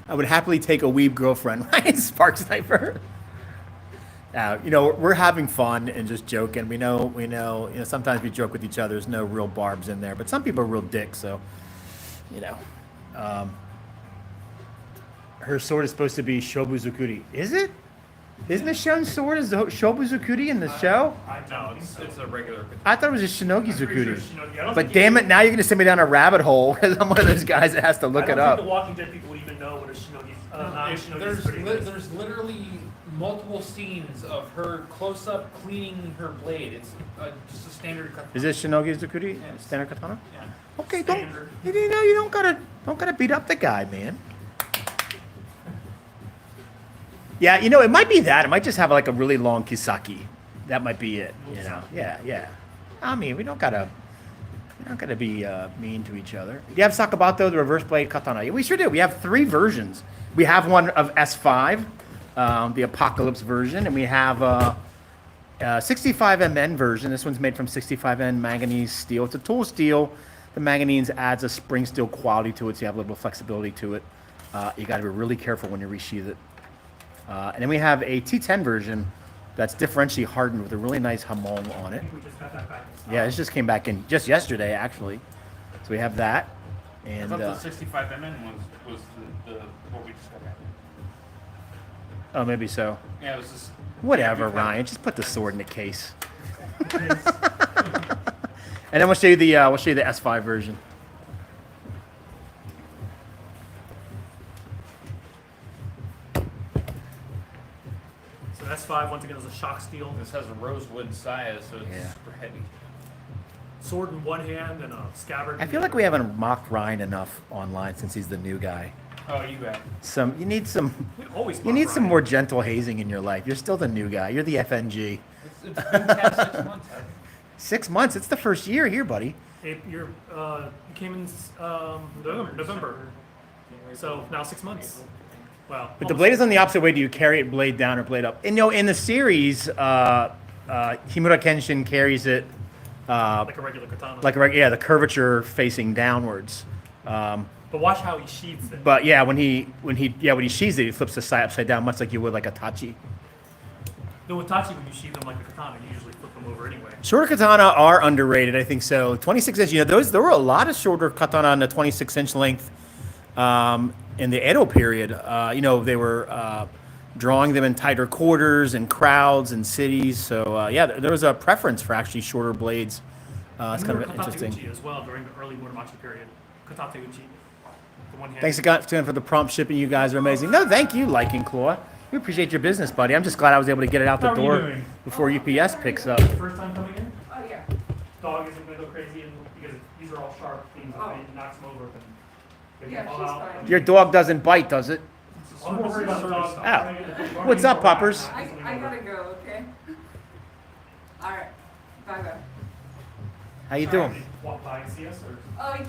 I would happily take a weeb girlfriend, Ryan Spark Sniper. You know, we're having fun and just joking. We know, you know, sometimes we joke with each other. There's no real barbs in there, but some people are real dicks, so, you know. Her sword is supposed to be Shobuzukuri. Is it? Isn't Michonne's sword is Shobuzukuri in the show? No, it's a regular. I thought it was a Shinogi Pretty sure Zukuri. it's Shinogi. I don't But think damn it, now you're going to send me down a rabbit hole because I'm one of those guys that has to look I it don't think the up. Walking Dead people would even know what a Shinogi, not a Shinogi Zukuri is. There's literally multiple scenes of her close up cleaning her blade. It's just a standard cut. Is this Shinogi Zukuri? Yes. Standard katana? Yeah. Okay, Standard. you don't gotta beat up the guy, man. Yeah, you know, it might be that. It might just have like a really long kisaki. That might be it. You know? Yeah. I mean, we don't gotta be mean to each other. Do you have Sakabato, the reverse blade katana? Yeah, we sure do. We have 3 versions. We have one of S5, the Apocalypse version, and we have a 65MN version. This one's made from 65N manganese steel. It's a tool steel. The manganese adds a spring steel quality to it, so you have a little flexibility to it. You got to be really careful when you resheath it. And then we have a T10 version that's differentially hardened with a really nice hamon on it. We just got that back. Yeah, this just came back in just yesterday, actually. So we have that. I And thought the 65mm was the what we just got back. oh, maybe so. Yeah, it was just. Whatever, Ryan. Just put the sword in the case. And then we'll show you the S5 version. So S5 5 once again is a shock steel. This has a rosewood size, so it's Yeah. super heavy. Sword in one hand and a scabbard. I feel like we haven't mocked Ryan enough online since he's the new guy. Oh, you got. You need some We always you need some Ryan. more gentle hazing in your life. You're still the new guy. You're the FNG. It's been past 6 months. 6 months. It's the first year here, buddy. You came in November, so now 6 months. Well, But the blade is on the opposite way. Do you carry it blade down or blade up? And in the series, Himura Kenshin carries it like a regular katana. the curvature facing downwards. But watch how he sheathes it. But yeah, when he sheathes it, he flips the side upside down, much like you would like a tachi. The Watachi, when you sheathe them like a katana, you usually flip them over anyway. Shorter katana are underrated, I think so. 26 inch, there were a lot of shorter katana on the 26 inch length in the Edo period. They were drawing them in tighter quarters and crowds and cities. So there was a preference for actually shorter blades. It's kind of interesting. Katate uchi as well during the early Muromachi period. Katate uchi. The one hand. Thanks again for the prompt shipping. You guys are amazing. No, thank you, Liking Claw. We appreciate your business, buddy. I'm just glad I was able to get it out the How are you door doing? before UPS picks up. First time coming in? Oh, yeah. Dog isn't going to go crazy and because these are all sharp things. Oh. If it knocks them over, then they Yeah, fall she's out. fine. Your dog doesn't bite, does it? I'm more worried about the dog. Oh. What's up, puppers? I gotta go, okay? Alright. Bye-bye. How you doing? Walk by and see us or? I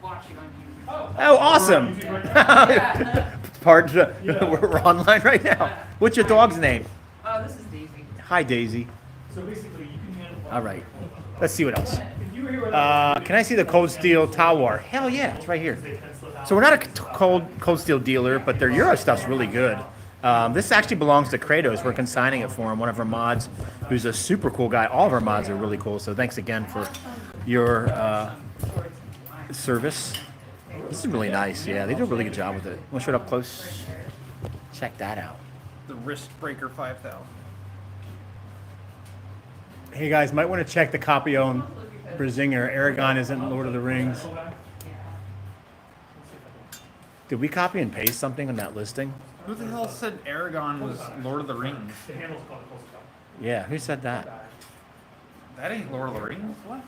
watch you on YouTube. Oh, awesome. Yeah. Pardon, we're online right now. What's your dog's name? Oh, this is Daisy. Hi, Daisy. So basically, you can handle. All right. Let's see what else. If you were here with Can I see the Cold Steel Tawar? Hell yeah, it's right here. So we're not a cold steel dealer, but their Euro stuff's really good. This actually belongs to Kratos. We're consigning it for him. One of our mods, who's a super cool guy. All of our mods are really cool. So thanks again for your service. This is really nice. Yeah, they do a really good job with it. Want to show it up close? Check that out. The Wrist Breaker 5000. Hey guys, might want to check the copy on Brazinger. Aragon isn't Lord of the Rings. Did we copy and paste something on that listing? Who the hell said Aragon was Lord of the Rings? The handle's called a close cup. Yeah, who said that? That ain't Lord of the Rings. What?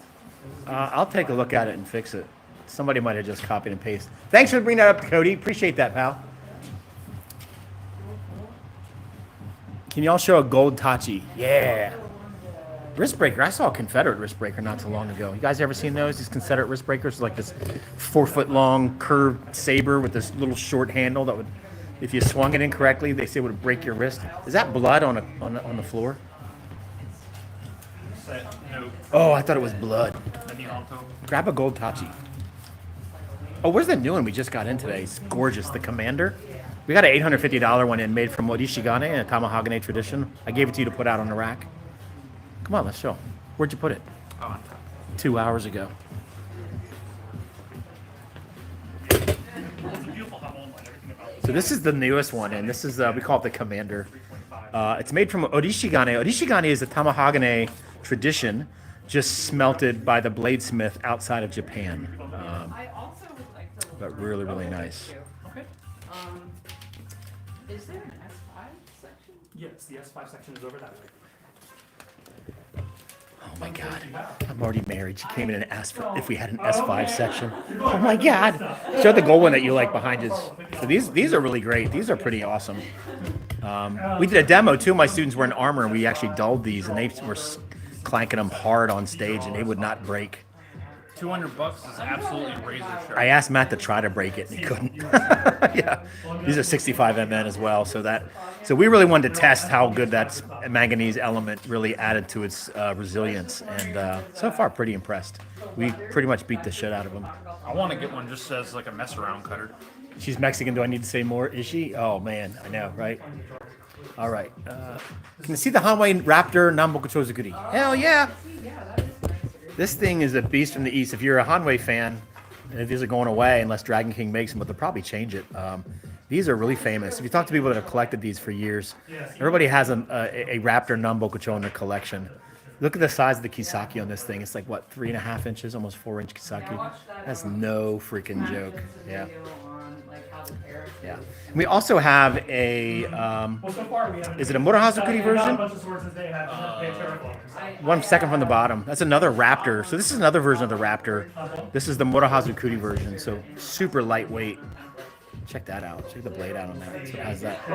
I'll take a look at it and fix it. Somebody might have just copied and pasted. Thanks for bringing that up, Cody. Appreciate that, pal. Can y'all show a gold Tachi? Yeah. Wrist breaker. I saw a Confederate wrist breaker not too long ago. You guys ever seen those? These Confederate wrist breakers, like this 4-foot long curved saber with this little short handle that would, if you swung it incorrectly, they say would break your wrist. Is that blood on the floor? No. Oh, I thought it was blood. Naginata. Grab a gold Tachi. Oh, where's the new one we just got in today? It's gorgeous. The Commander. We got an $850 one in, made from Odishigane in a Tamahagane tradition. I gave it to you to put out on the rack. Come on, let's show. Where'd you put it? Oh, on top. 2 hours ago. It's beautiful how online everything about it. So this is the newest one, and this is, we call it the Commander. It's made from Odishigane. Odishigane is a Tamahagane tradition, just smelted by the bladesmith outside of Japan. I also would like to look But for really, really another nice. too. Okay. Is there an S5 section? Yes, the S5 section is over that way. Oh my God. I'm already married. She came in and asked for if we had an S5 section. Oh my God. Show the gold one that you like behind us. So these are really great. These are pretty awesome. We did a demo. 2 of my students were in armor, and we actually dulled these, and they were clanking them hard on stage, and they would not break. $200 is absolutely razor sharp. I asked Matt to try to break it, and he couldn't. Yeah, these are 65 MN as well. So we really wanted to test how good that manganese element really added to its resilience, and so far pretty impressed. We pretty much beat the shit out of them. I want to get one just as like a mess around cutter. She's Mexican. Do I need to say more? Is she? Oh man, I know, right? All right. Can you see the Hanwei Raptor Namboku Chozukuri? Hell yeah! This thing is a beast from the east. If you're a Hanwei fan, and these are going away unless Dragon King makes them, but they'll probably change it. These are really famous. If you talk to people that have collected these for years, everybody has a Raptor Nambokucho in their collection. Look at the size of the Kisaki on this thing. It's like, what, 3.5 inches, almost 4-inch Kisaki? That's no freaking joke. Yeah. On like how have a pair. Yeah. And we also have a Well, so far we haven't. Is it a Murahazukuri Not version? a bunch of swords that they have. They're terrible. one second from the bottom. That's another Raptor. So this is another version of the Raptor. This is the Murahazukuri version. So super lightweight. Check that out. Check the blade out on that. So it has that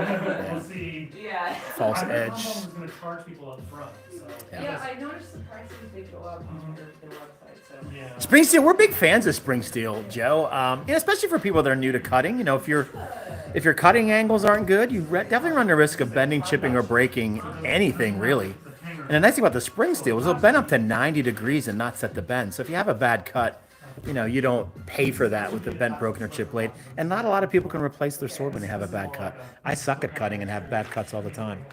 We'll see. Yeah. false I heard edge. Hong Kong was going to charge people up front. So. Yeah, I noticed the prices did go up on their website. So. Yeah. Spring steel, we're big fans of spring steel, Joe. Especially for people that are new to cutting. You know, if your cutting angles aren't good, you definitely run the risk of bending, chipping, or breaking anything really. And the nice thing about the spring steel is it'll bend up to 90 degrees and not set the bend. So if you have a bad cut, you know, you don't pay for that with the bent, broken, or chipped blade. And not a lot of people can replace their sword when they have a bad cut. I suck at cutting and have bad cuts all the time.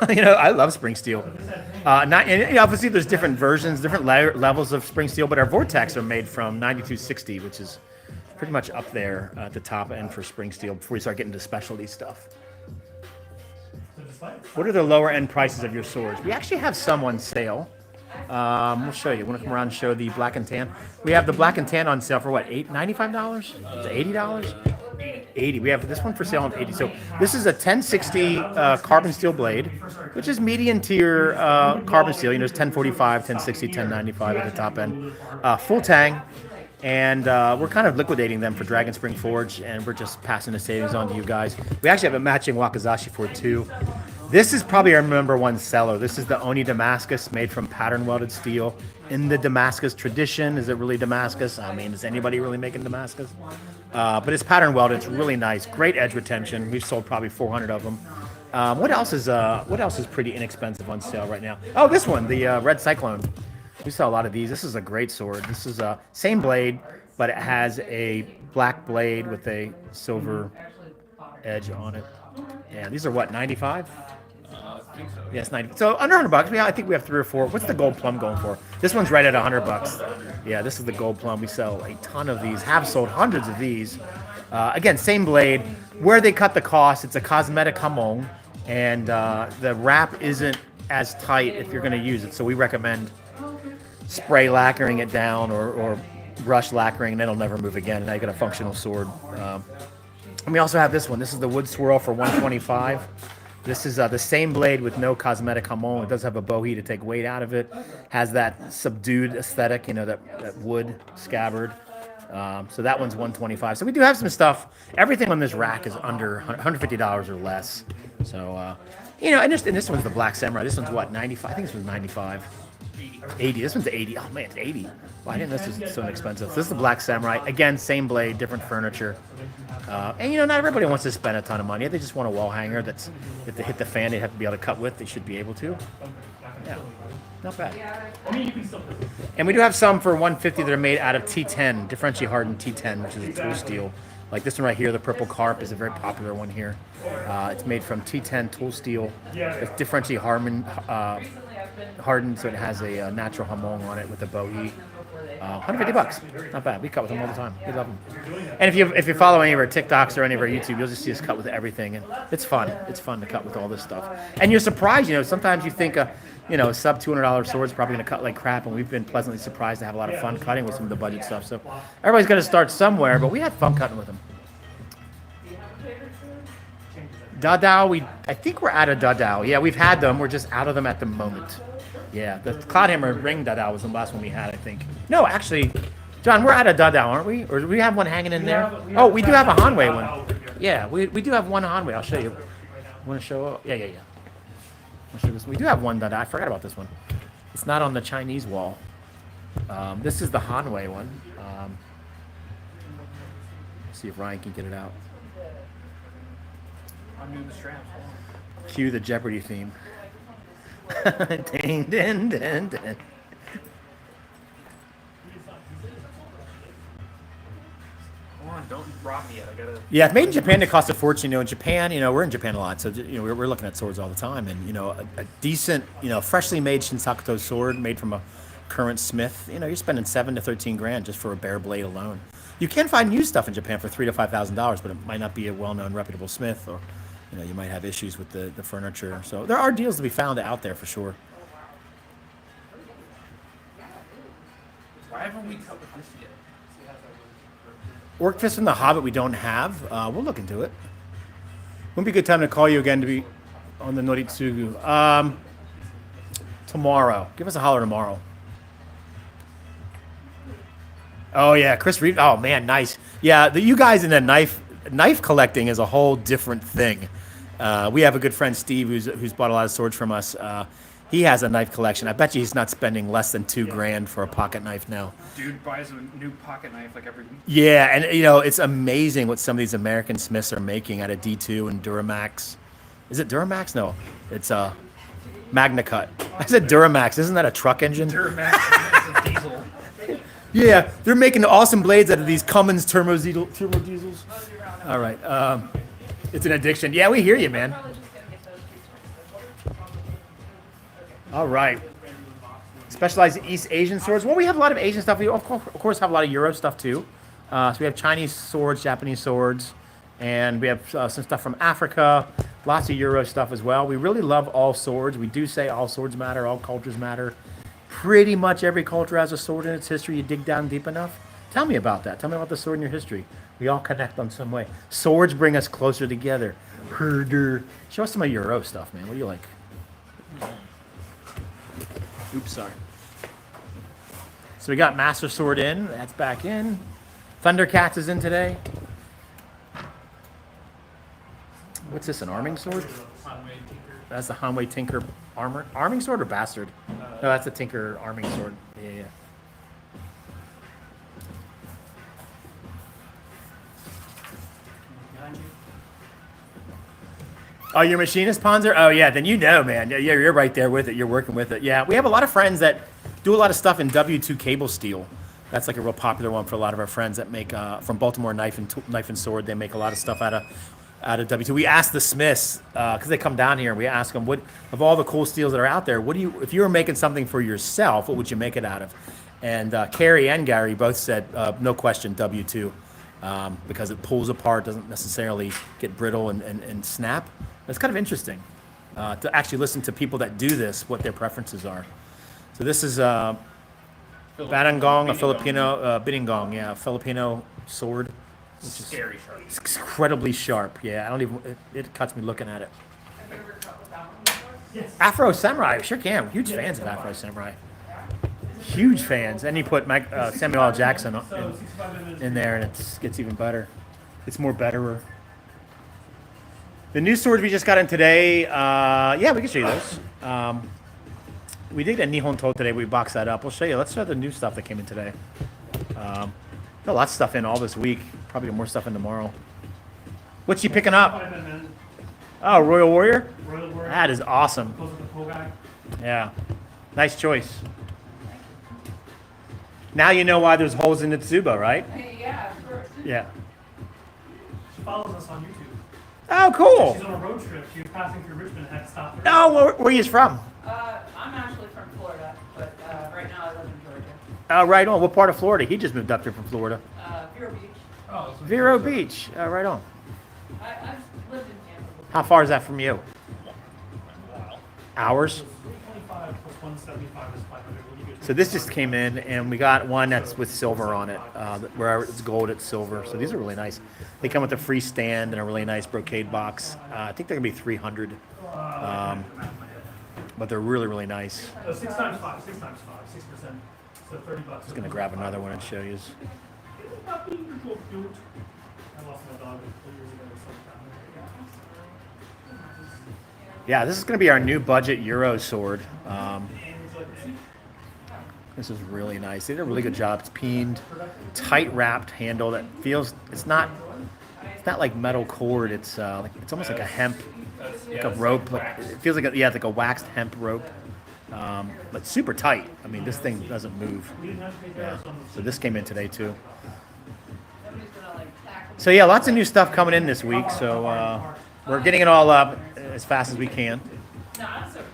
You know, I love spring steel. Obviously, there's different versions, different levels of spring steel, but our Vortex are made from 9260, which is pretty much up there at the top end for spring steel before you start getting into specialty stuff. What are the lower end prices of your swords? We actually have some on sale. We'll show you. Want to come around and show the black and tan? We have the black and tan on sale for what? $95? Is it $80? 80. We have this one for sale on 80. So this is a 1060 carbon steel blade, which is medium tier carbon steel. You know, it's 1045, 1060, 1095 at the top end. Full tang. And we're kind of liquidating them for Dragon Spring Forge, and we're just passing the savings on to you guys. We actually have a matching Wakizashi for it too. This is probably our #1 seller. This is the Oni Damascus, made from pattern welded steel. In the Damascus tradition, is it really Damascus? I mean, is anybody really making Damascus? But it's pattern welded. It's really nice. Great edge retention. We've sold probably 400 of them. What else is pretty inexpensive on sale right now? Oh, this one, the Red Cyclone. We sell a lot of these. This is a great sword. This is a same blade, but it has a black blade with a silver edge on it. Yeah, these are what, 95? Yes, 90. So under $100. I think we have 3 or 4. What's the gold plum going for? This one's right at $100. Yeah, this is the gold plum. We sell a ton of these. Have sold hundreds of these. Again, same blade. Where they cut the cost, it's a cosmetic hamon, and the wrap isn't as tight if you're going to use it. So we recommend spray lacquering it down or brush lacquering, and then it'll never move again. And now you got a functional sword. And we also have this one. This is the wood swirl for $125. This is the same blade with no cosmetic hamon. It does have a bohea to take weight out of it. Has that subdued aesthetic, you know, that wood scabbard. So that one's $125. So we do have some stuff. Everything on this rack is under $150 or less. So, you know, and this one's the Black Samurai. This one's what, 95? I think this one's 95. 80. This one's 80. Oh man, it's 80. Well, I didn't know this was so inexpensive. So this is the Black Samurai. Again, same blade, different furniture. And you know, not everybody wants to spend a ton of money. If they just want a wall hanger that's, if they hit the fan, they have to be able to cut with. They should be able to. Yeah, not bad. And we do have some for $150 that are made out of T10, differentially hardened T10, which is a tool steel. Like this one right here, the Purple Carp, is a very popular one here. It's made from T10 tool steel. It's differentially hardened, so it has a natural hamon on it with a bohea. $150, not bad. We cut with them all the time. We love them. And if you follow any of our TikToks or any of our YouTube, you'll just see us cut with everything, and it's fun. It's fun to cut with all this stuff. And you're surprised, you know. Sometimes you think a sub $200 sword's probably gonna cut like crap, and we've been pleasantly surprised to have a lot of fun cutting with some of the budget stuff. So everybody's gonna start somewhere, but we had fun cutting with them. Dadao, I think we're out of Dadao. Yeah, we've had them. We're just out of them at the moment. Yeah, the Cloudhammer ring Dadao was the last one we had, I think. No, actually, John, we're out of Dadao, aren't we? Or do we have one hanging in there? Oh, we do have a Hanwei one. Yeah, we do have one Hanwei. I'll show you. Want to show? Yeah. I'll show this one. We do have one Dadao. I forgot about this one. It's not on the Chinese wall. This is the Hanwei one. See if Ryan can get it out. I'm doing the straps. Cue the Jeopardy theme. Ding, ding, ding, ding. Come on, don't rob me yet. I gotta. Yeah, it's made in Japan. It costs a fortune. You know, in Japan, we're in Japan a lot, so we're looking at swords all the time. And a decent, freshly made Shinsakuto sword made from a current smith. You're spending $7,000 to $13,000 just for a bare blade alone. You can find used stuff in Japan for $3,000 to $5,000, but it might not be a well-known, reputable smith, or you might have issues with the furniture. So there are deals to be found out there for sure. Why haven't we cut with this yet? Orc Fist from the Hobbit we don't have. We'll look into it. Wouldn't be a good time to call you again to be on the Noritsugu. Tomorrow. Give us a holler tomorrow. Oh yeah, Chris Reed. Oh man, nice. Yeah, you guys in the knife collecting is a whole different thing. We have a good friend Steve who's bought a lot of swords from us. He has a knife collection. I bet you he's not spending less than $2,000 for a pocket knife now. Dude buys a new pocket knife like every week. Yeah, and you know it's amazing what some of these American smiths are making out of D2 and Duramax. Is it Duramax? No, it's Magna Cut. I said Duramax. Isn't that a truck engine? Duramax is a diesel. Yeah, they're making awesome blades out of these Cummins turbo diesels. All right, it's an addiction. Yeah, we hear you, man. Probably just gonna get those two swords. All right. Specialized East Asian swords. Well, we have a lot of Asian stuff. We, of course, have a lot of Euro stuff, too. So we have Chinese swords, Japanese swords, and we have some stuff from Africa, lots of Euro stuff as well. We really love all swords. We do say all swords matter, all cultures matter. Pretty much every culture has a sword in its history. You dig down deep enough. Tell me about that. Tell me about the sword in your history. We all connect on some way. Swords bring us closer together. Herder. Show us some of Euro stuff, man. What do you like? Oops, sorry. So we got Master Sword in. That's back in. Thundercats is in today. What's this, an arming sword? That's the Hanwei Tinker arming sword or bastard? No, that's the Tinker arming sword. Yeah. Oh, your machinist Ponzer? Oh yeah, then you know, man. Yeah, you're right there with it. You're working with it. Yeah, we have a lot of friends that do a lot of stuff in W2 cable steel. That's like a real popular one for a lot of our friends that make from Baltimore Knife and Sword. They make a lot of stuff out of W2. We asked the Smiths because they come down here. And we ask them, what of all the cool steels that are out there, what do you, if you were making something for yourself, what would you make it out of? And Carrie and Gary both said, no question, W2, because it pulls apart, doesn't necessarily get brittle and snap. It's kind of interesting to actually listen to people that do this, what their preferences are. So this is Batangong, a Filipino, Biningong, yeah, a Filipino sword. Which is Scary sharp. it's incredibly sharp. Yeah, I don't even, it cuts me looking at it. Have you ever cut with that one before? Yes. Afro Samurai, sure can. Huge fans of Afro Samurai. Huge fans. And you put Samuel L. Jackson in there, and it gets even better. It's more betterer. The new swords we just got in today, yeah, we can show you those. We did a Nihon To today. We boxed that up. We'll show you. Let's show the new stuff that came in today. Got lots of stuff in all this week. Probably more stuff in tomorrow. What's you picking up? Oh, Royal Warrior? Royal Warrior. That is awesome. Goes with the pool guy. Yeah. Nice choice. Now you know why there's holes in the Tsuba, right? Hey, yeah, of course. Yeah. She follows us on YouTube. Oh, cool. She's on a road trip. She was passing through Richmond and had to stop. Oh, where are you from? I'm actually from Florida, but right now I live in Georgia. Oh, right on. What part of Florida? He just moved up here from Florida. Vero Beach. Oh, so Vero Beach. Right on. I've lived in Tampa before. How far is that from you? Hours? 325 plus 175 is 500. What do you get? So this just came in, and we got one that's with silver on it. Where it's gold, it's silver. So these are really nice. They come with a free stand and a really nice brocade box. I think they're gonna be 300, but they're really, really nice. 6 times 5. 6 times 5. 6%. So $30. Just gonna grab another one and show you. I lost my dog 4 years ago. Yeah, this is gonna be our new budget Euro sword. This is really nice. They did a really good job. It's peened, tight wrapped handle that feels. It's not like metal cord. It's almost like a hemp, like a rope. Like, it feels like it's like a waxed hemp rope, but super tight. I mean, this thing doesn't move. Yeah. So this came in today too. Somebody's gonna like tackle So yeah, lots of new stuff coming in this week. So we're getting it all up as fast as we can. No, that's okay.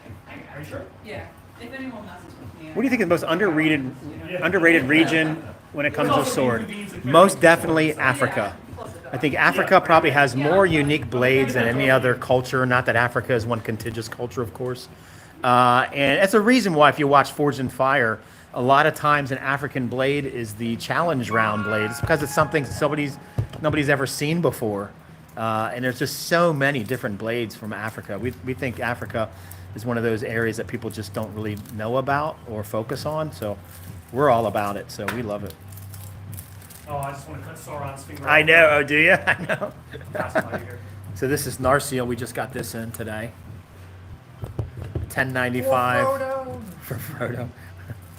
Are you sure? Yeah. If anyone messes with me. What do you think is the most underrated region when it comes to sword? Most definitely Africa. I think Africa probably has more unique blades than any other culture. Not that Africa is one contiguous culture, of course. And it's a reason why, if you watch Forged in Fire, a lot of times an African blade is the challenge round blade. It's because it's something nobody's ever seen before. And there's just so many different blades from Africa. We think Africa is one of those areas that people just don't really know about or focus on. So we're all about it. So we love it. Oh, I just want to cut Sauron's finger. I know. Oh, do you? I know. Pass it by here. So this is Narsil. We just got this in today. $10.95 for Frodo.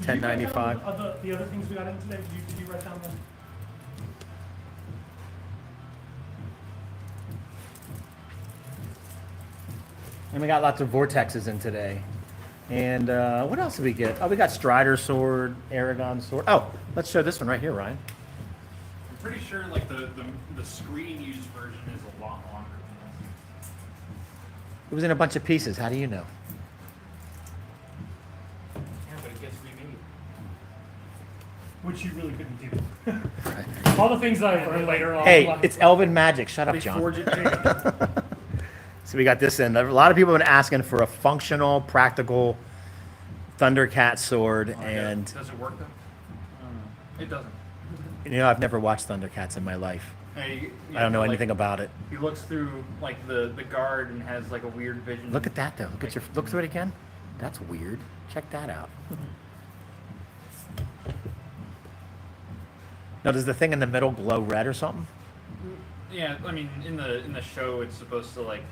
Did you write down $10.95. The other things we got in today. Did you write down them? And we got lots of vortexes in today. And what else did we get? Oh, we got Strider sword, Aragon sword. Oh, let's show this one right here, Ryan. I'm pretty sure like the screen used version is a lot longer than this. It was in a bunch of pieces. How do you know? Yeah, but it gets remade. Which you really couldn't do. All the things that I learned later on. Hey, it's Elven magic. Shut up, They John. forge it too. So we got this in. A lot of people have been asking for a functional, practical Thundercat sword, and Does it work though? It doesn't. you know I've never watched Thundercats in my life. Hey, I don't know like, anything about it. He looks through like the guard and has like a weird vision. Look at that though. Look through it again. That's weird. Check that out. Now, does the thing in the middle glow red or something? Yeah, I mean, in the show, it's supposed to like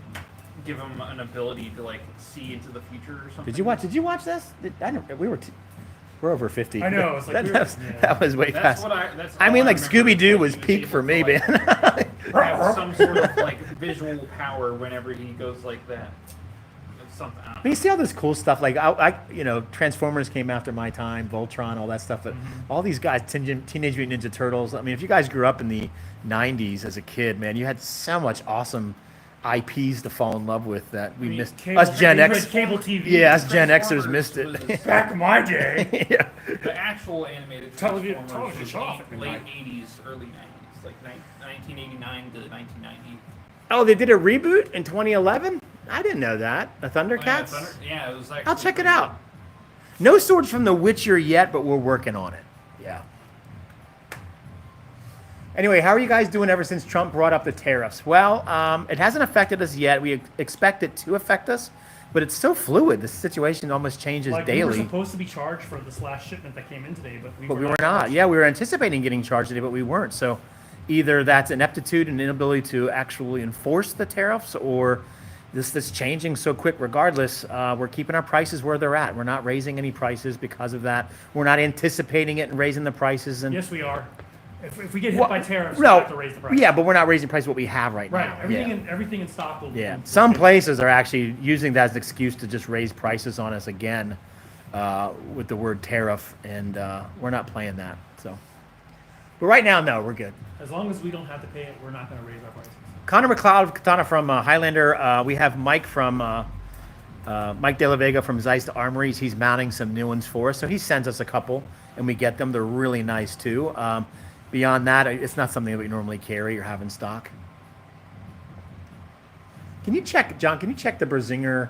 give him an ability to like see into the future or something. Did you watch this? We're over 50. I know, it's like that was way That's past. what that's I all mean, like remember Scooby Doo is, was he peak able for to, me, like, man. have some sort of like visual power whenever he goes like that. It's something. I I don't mean, you see all this cool stuff, like Transformers came after my time, Voltron, all that stuff. But all these guys, Teenage Mutant Ninja Turtles. I mean, if you guys grew up in the '90s as a kid, man, you had so much awesome IPs to fall in love with that we missed. Us Gen X, Cable TV. yeah, us Gen Xers Transformers missed was it. Back in my day. Yeah. The actual animated Television Transformers was shut off at late midnight. 80s, early 90s, like 1989 to 1990. Oh, they did a reboot in 2011. I didn't know that. The Thundercats. Yeah, it was like. I'll check it out. No swords from The Witcher yet, but we're working on it. Yeah. Anyway, how are you guys doing ever since Trump brought up the tariffs? Well, it hasn't affected us yet. We expect it to affect us, but it's so fluid. The situation almost changes Like we were daily. supposed to be charged for this last shipment that came in today, but But we were not. Yeah, we were anticipating getting charged today, but we weren't. So either that's ineptitude and inability to actually enforce the tariffs, or this changing so quick regardless. We're keeping our prices where they're at. We're not raising any prices because of that. We're not anticipating it and raising the prices. And Yes, we are. If we get hit by tariffs, we no, have to raise the price. yeah, but we're not raising price what we have right Right. now. Everything in stock will. Yeah, will some stay. places are actually using that as an excuse to just raise prices on us again with the word tariff, and we're not playing that. So, but right now, no, we're good. As long as we don't have to pay it, we're not going to raise our prices. Connor McLeod, Katana from Highlander. We have Mike from Mike De La Vega from Zeist Armories. He's mounting some new ones for us, so he sends us a couple, and we get them. They're really nice too. Beyond that, it's not something that we normally carry or have in stock. Can you check, John? Can you check the Berzinger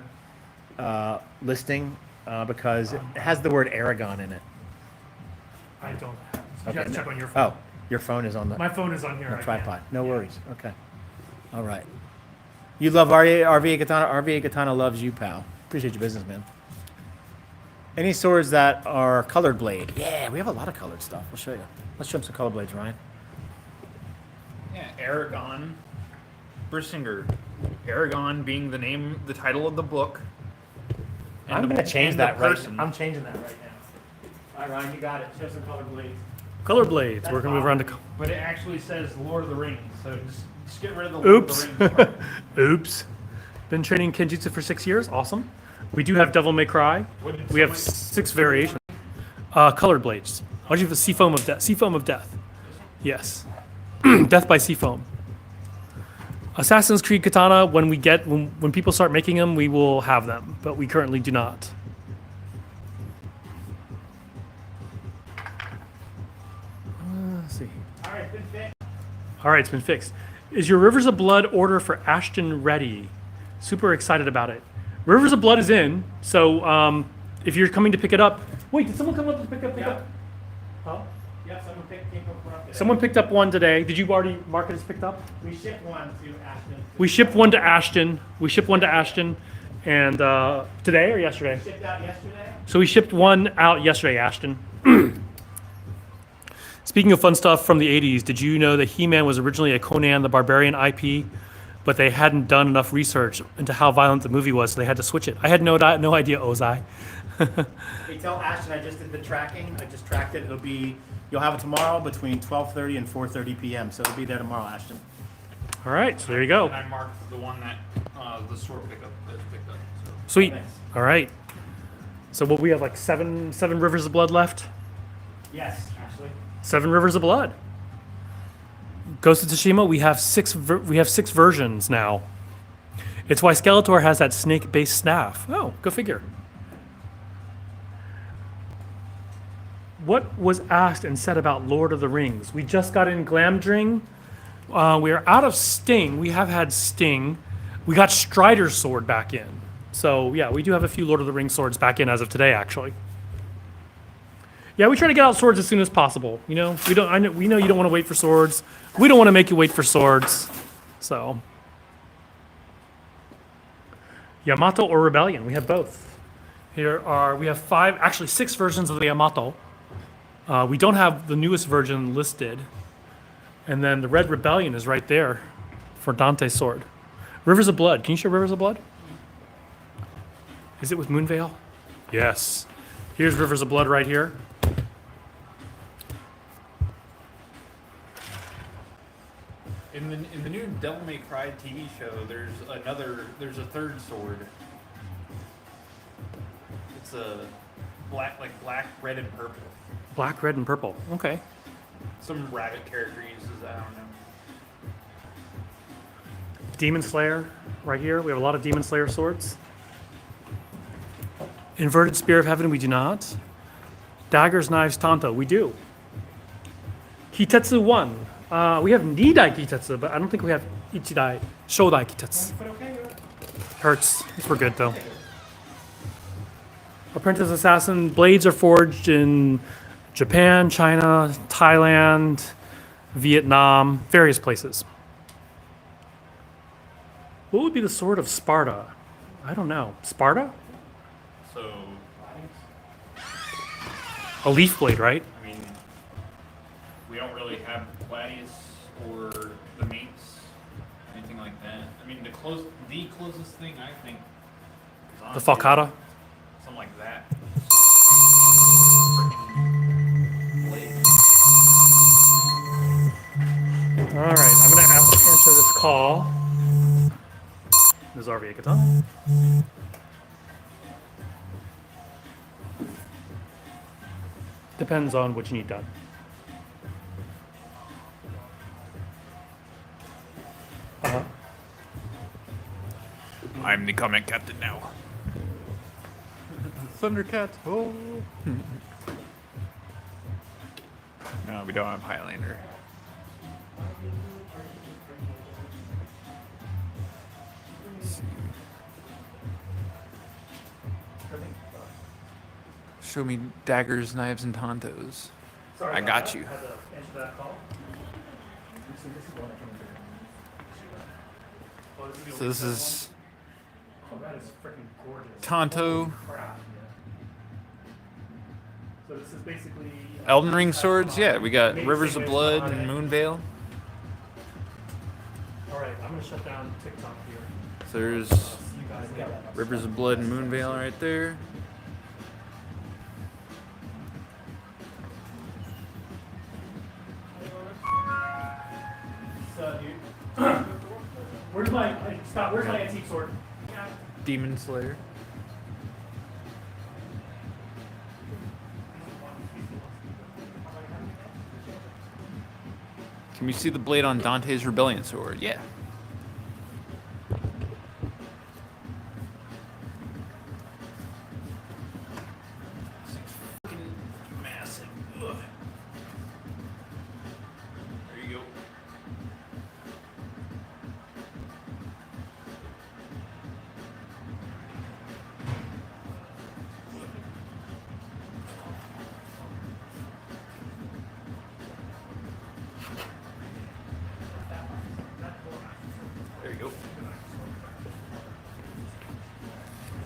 listing because it has the word Aragon in it? I don't. You Okay, have to no. check on your phone. Oh, your phone is on the My phone is on here. I can't. tripod. No Yeah. worries. Okay. All right. You love RVA Katana. RVA Katana loves you, pal. Appreciate your business, man. Any swords that are colored blade? Yeah, we have a lot of colored stuff. We'll show you. Let's show them some color blades, Ryan. Yeah, Aragon, Bersinger. Aragon being the title of the book. And I'm the- going to change and the that right person. I'm changing that right now. All right, Ryan, you got it. Show some colored blades. Color blades. We're going to move around to. But it actually says Lord of the Rings, so just get rid of the Lord Oops. of the Rings part. Oops. Been training Kenjutsu for 6 years. Awesome. We do have Devil May Cry. What did We have somebody- 6 variations. Colored blades. Why do you have a Seafoam of Death? Seafoam of Death. Yes. Death by Seafoam. Assassin's Creed Katana, when people start making them, we will have them, but we currently do not. Let's see. All right, it's been fixed. Is your Rivers of Blood order for Ashton ready? Super excited about it. Rivers of Blood is in, so if you're coming to pick it up, Wait, did someone come up and pick up? Yeah. Huh? Yeah, someone came up for today. Someone picked up one today. Did you already mark it as picked up? We shipped one to Ashton. We shipped one to Ashton. And today or yesterday? Shipped out yesterday. So we shipped one out yesterday, Ashton. Speaking of fun stuff from the 80s, did you know that He-Man was originally a Conan the Barbarian IP, but they hadn't done enough research into how violent the movie was, so they had to switch it? I had no idea, Ozai. Hey, tell Ashton I just did the tracking. I just tracked it. You'll have it tomorrow between 12:30 and 4:30 p.m. So it'll be there tomorrow, Ashton. All right, so there you go. And I marked the one that the store pickup that picked up. So. Sweet. Thanks. All right. So what, we have like seven rivers of blood left? Yes, Ashley. 7 rivers of blood. Ghost of Tsushima, we have six versions now. It's why Skeletor has that snake-based staff. Oh, go figure. What was asked and said about Lord of the Rings? We just got in Glamdring. We are out of Sting. We have had Sting. We got Strider's sword back in. So yeah, we do have a few Lord of the Rings swords back in as of today, actually. Yeah, we try to get out swords as soon as possible. You know, we know you don't want to wait for swords. We don't want to make you wait for swords. So Yamato or Rebellion, we have both. We have 5, actually 6 versions of the Yamato. We don't have the newest version listed. And then the Red Rebellion is right there for Dante's sword. Rivers of Blood. Can you show Rivers of Blood? Is it with Moonveil? Yes. Here's Rivers of Blood right here. In the new Devil May Cry TV show, there's a third sword. It's a black, red, and purple. Black, red, and purple. Okay. Some rabbit character uses that, I don't know. Demon Slayer right here. We have a lot of Demon Slayer swords. Inverted Spear of Heaven, we do not. Daggers, Knives, Tanto, we do. Kitetsu 1. We have Nidai Kitetsu, but I don't think we have Ichidai, Shodai Kitetsu. Hurts. We're good though. Apprentice Assassin blades are forged in Japan, China, Thailand, Vietnam, various places. What would be the sword of Sparta? I don't know. Sparta? So, A leaf blade, right? I mean, we don't really have Gladius or the mates, anything like that. I mean, the closest thing I think is The honestly Falcata? something like that. All right, I'm going to answer this call. This is RVA Katana. Depends on what you need done. I'm the comment captain now. Thundercat. Oh. No, we don't have Highlander. Show me daggers, knives, and tantos. I got you. So this is Tonto. So this is basically Elden Ring swords. Yeah, we got Rivers of Blood and Moonveil. All right, I'm gonna shut down TikTok here. So there's You guys got it. Rivers of Blood and Moonveil right there. So, dude, where's my Scott? Where's my antique sword? Demon Slayer. Can we see the blade on Dante's Rebellion sword? Yeah. Massive. Ugh. There you go.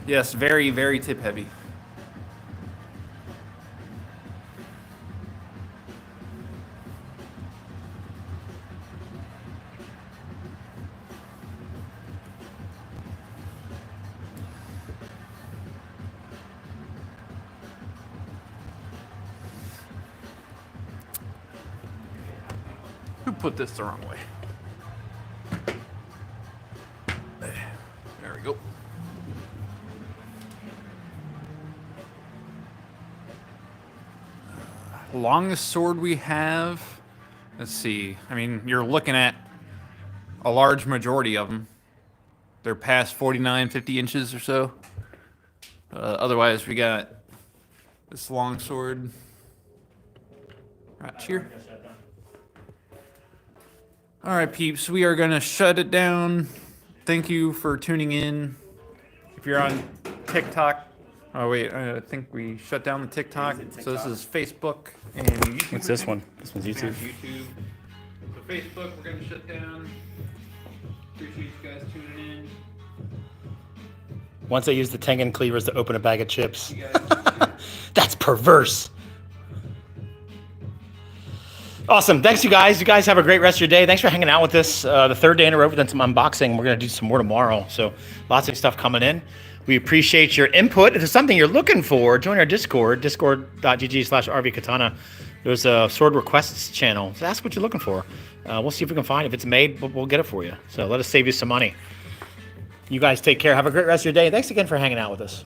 Yes, very, very tip heavy. Who put this the wrong way? There we go. Longest sword we have. Let's see. I mean, you're looking at a large majority of them. They're past 49, 50 inches or so. Otherwise, we got this long sword right here. All right, peeps, we are gonna shut it down. Thank you for tuning in. If you're on TikTok, oh wait, I think we shut down the TikTok. So this is Facebook and YouTube. What's this one? This one's YouTube. YouTube. So Facebook, we're gonna shut down. Appreciate you guys tuning in. Once I use the Tengen cleavers to open a bag of chips. You guys, That's perverse. Awesome. Thanks, you guys. You guys have a great rest of your day. Thanks for hanging out with us. The third day in a row, we've done some unboxing. We're going to do some more tomorrow. So lots of stuff coming in. We appreciate your input. If there's something you're looking for, join our Discord, discord.gg/RVA Katana. There's a sword requests channel. So ask what you're looking for. We'll see if we can find it. If it's made, we'll get it for you. So let us save you some money. You guys take care. Have a great rest of your day. Thanks again for hanging out with us.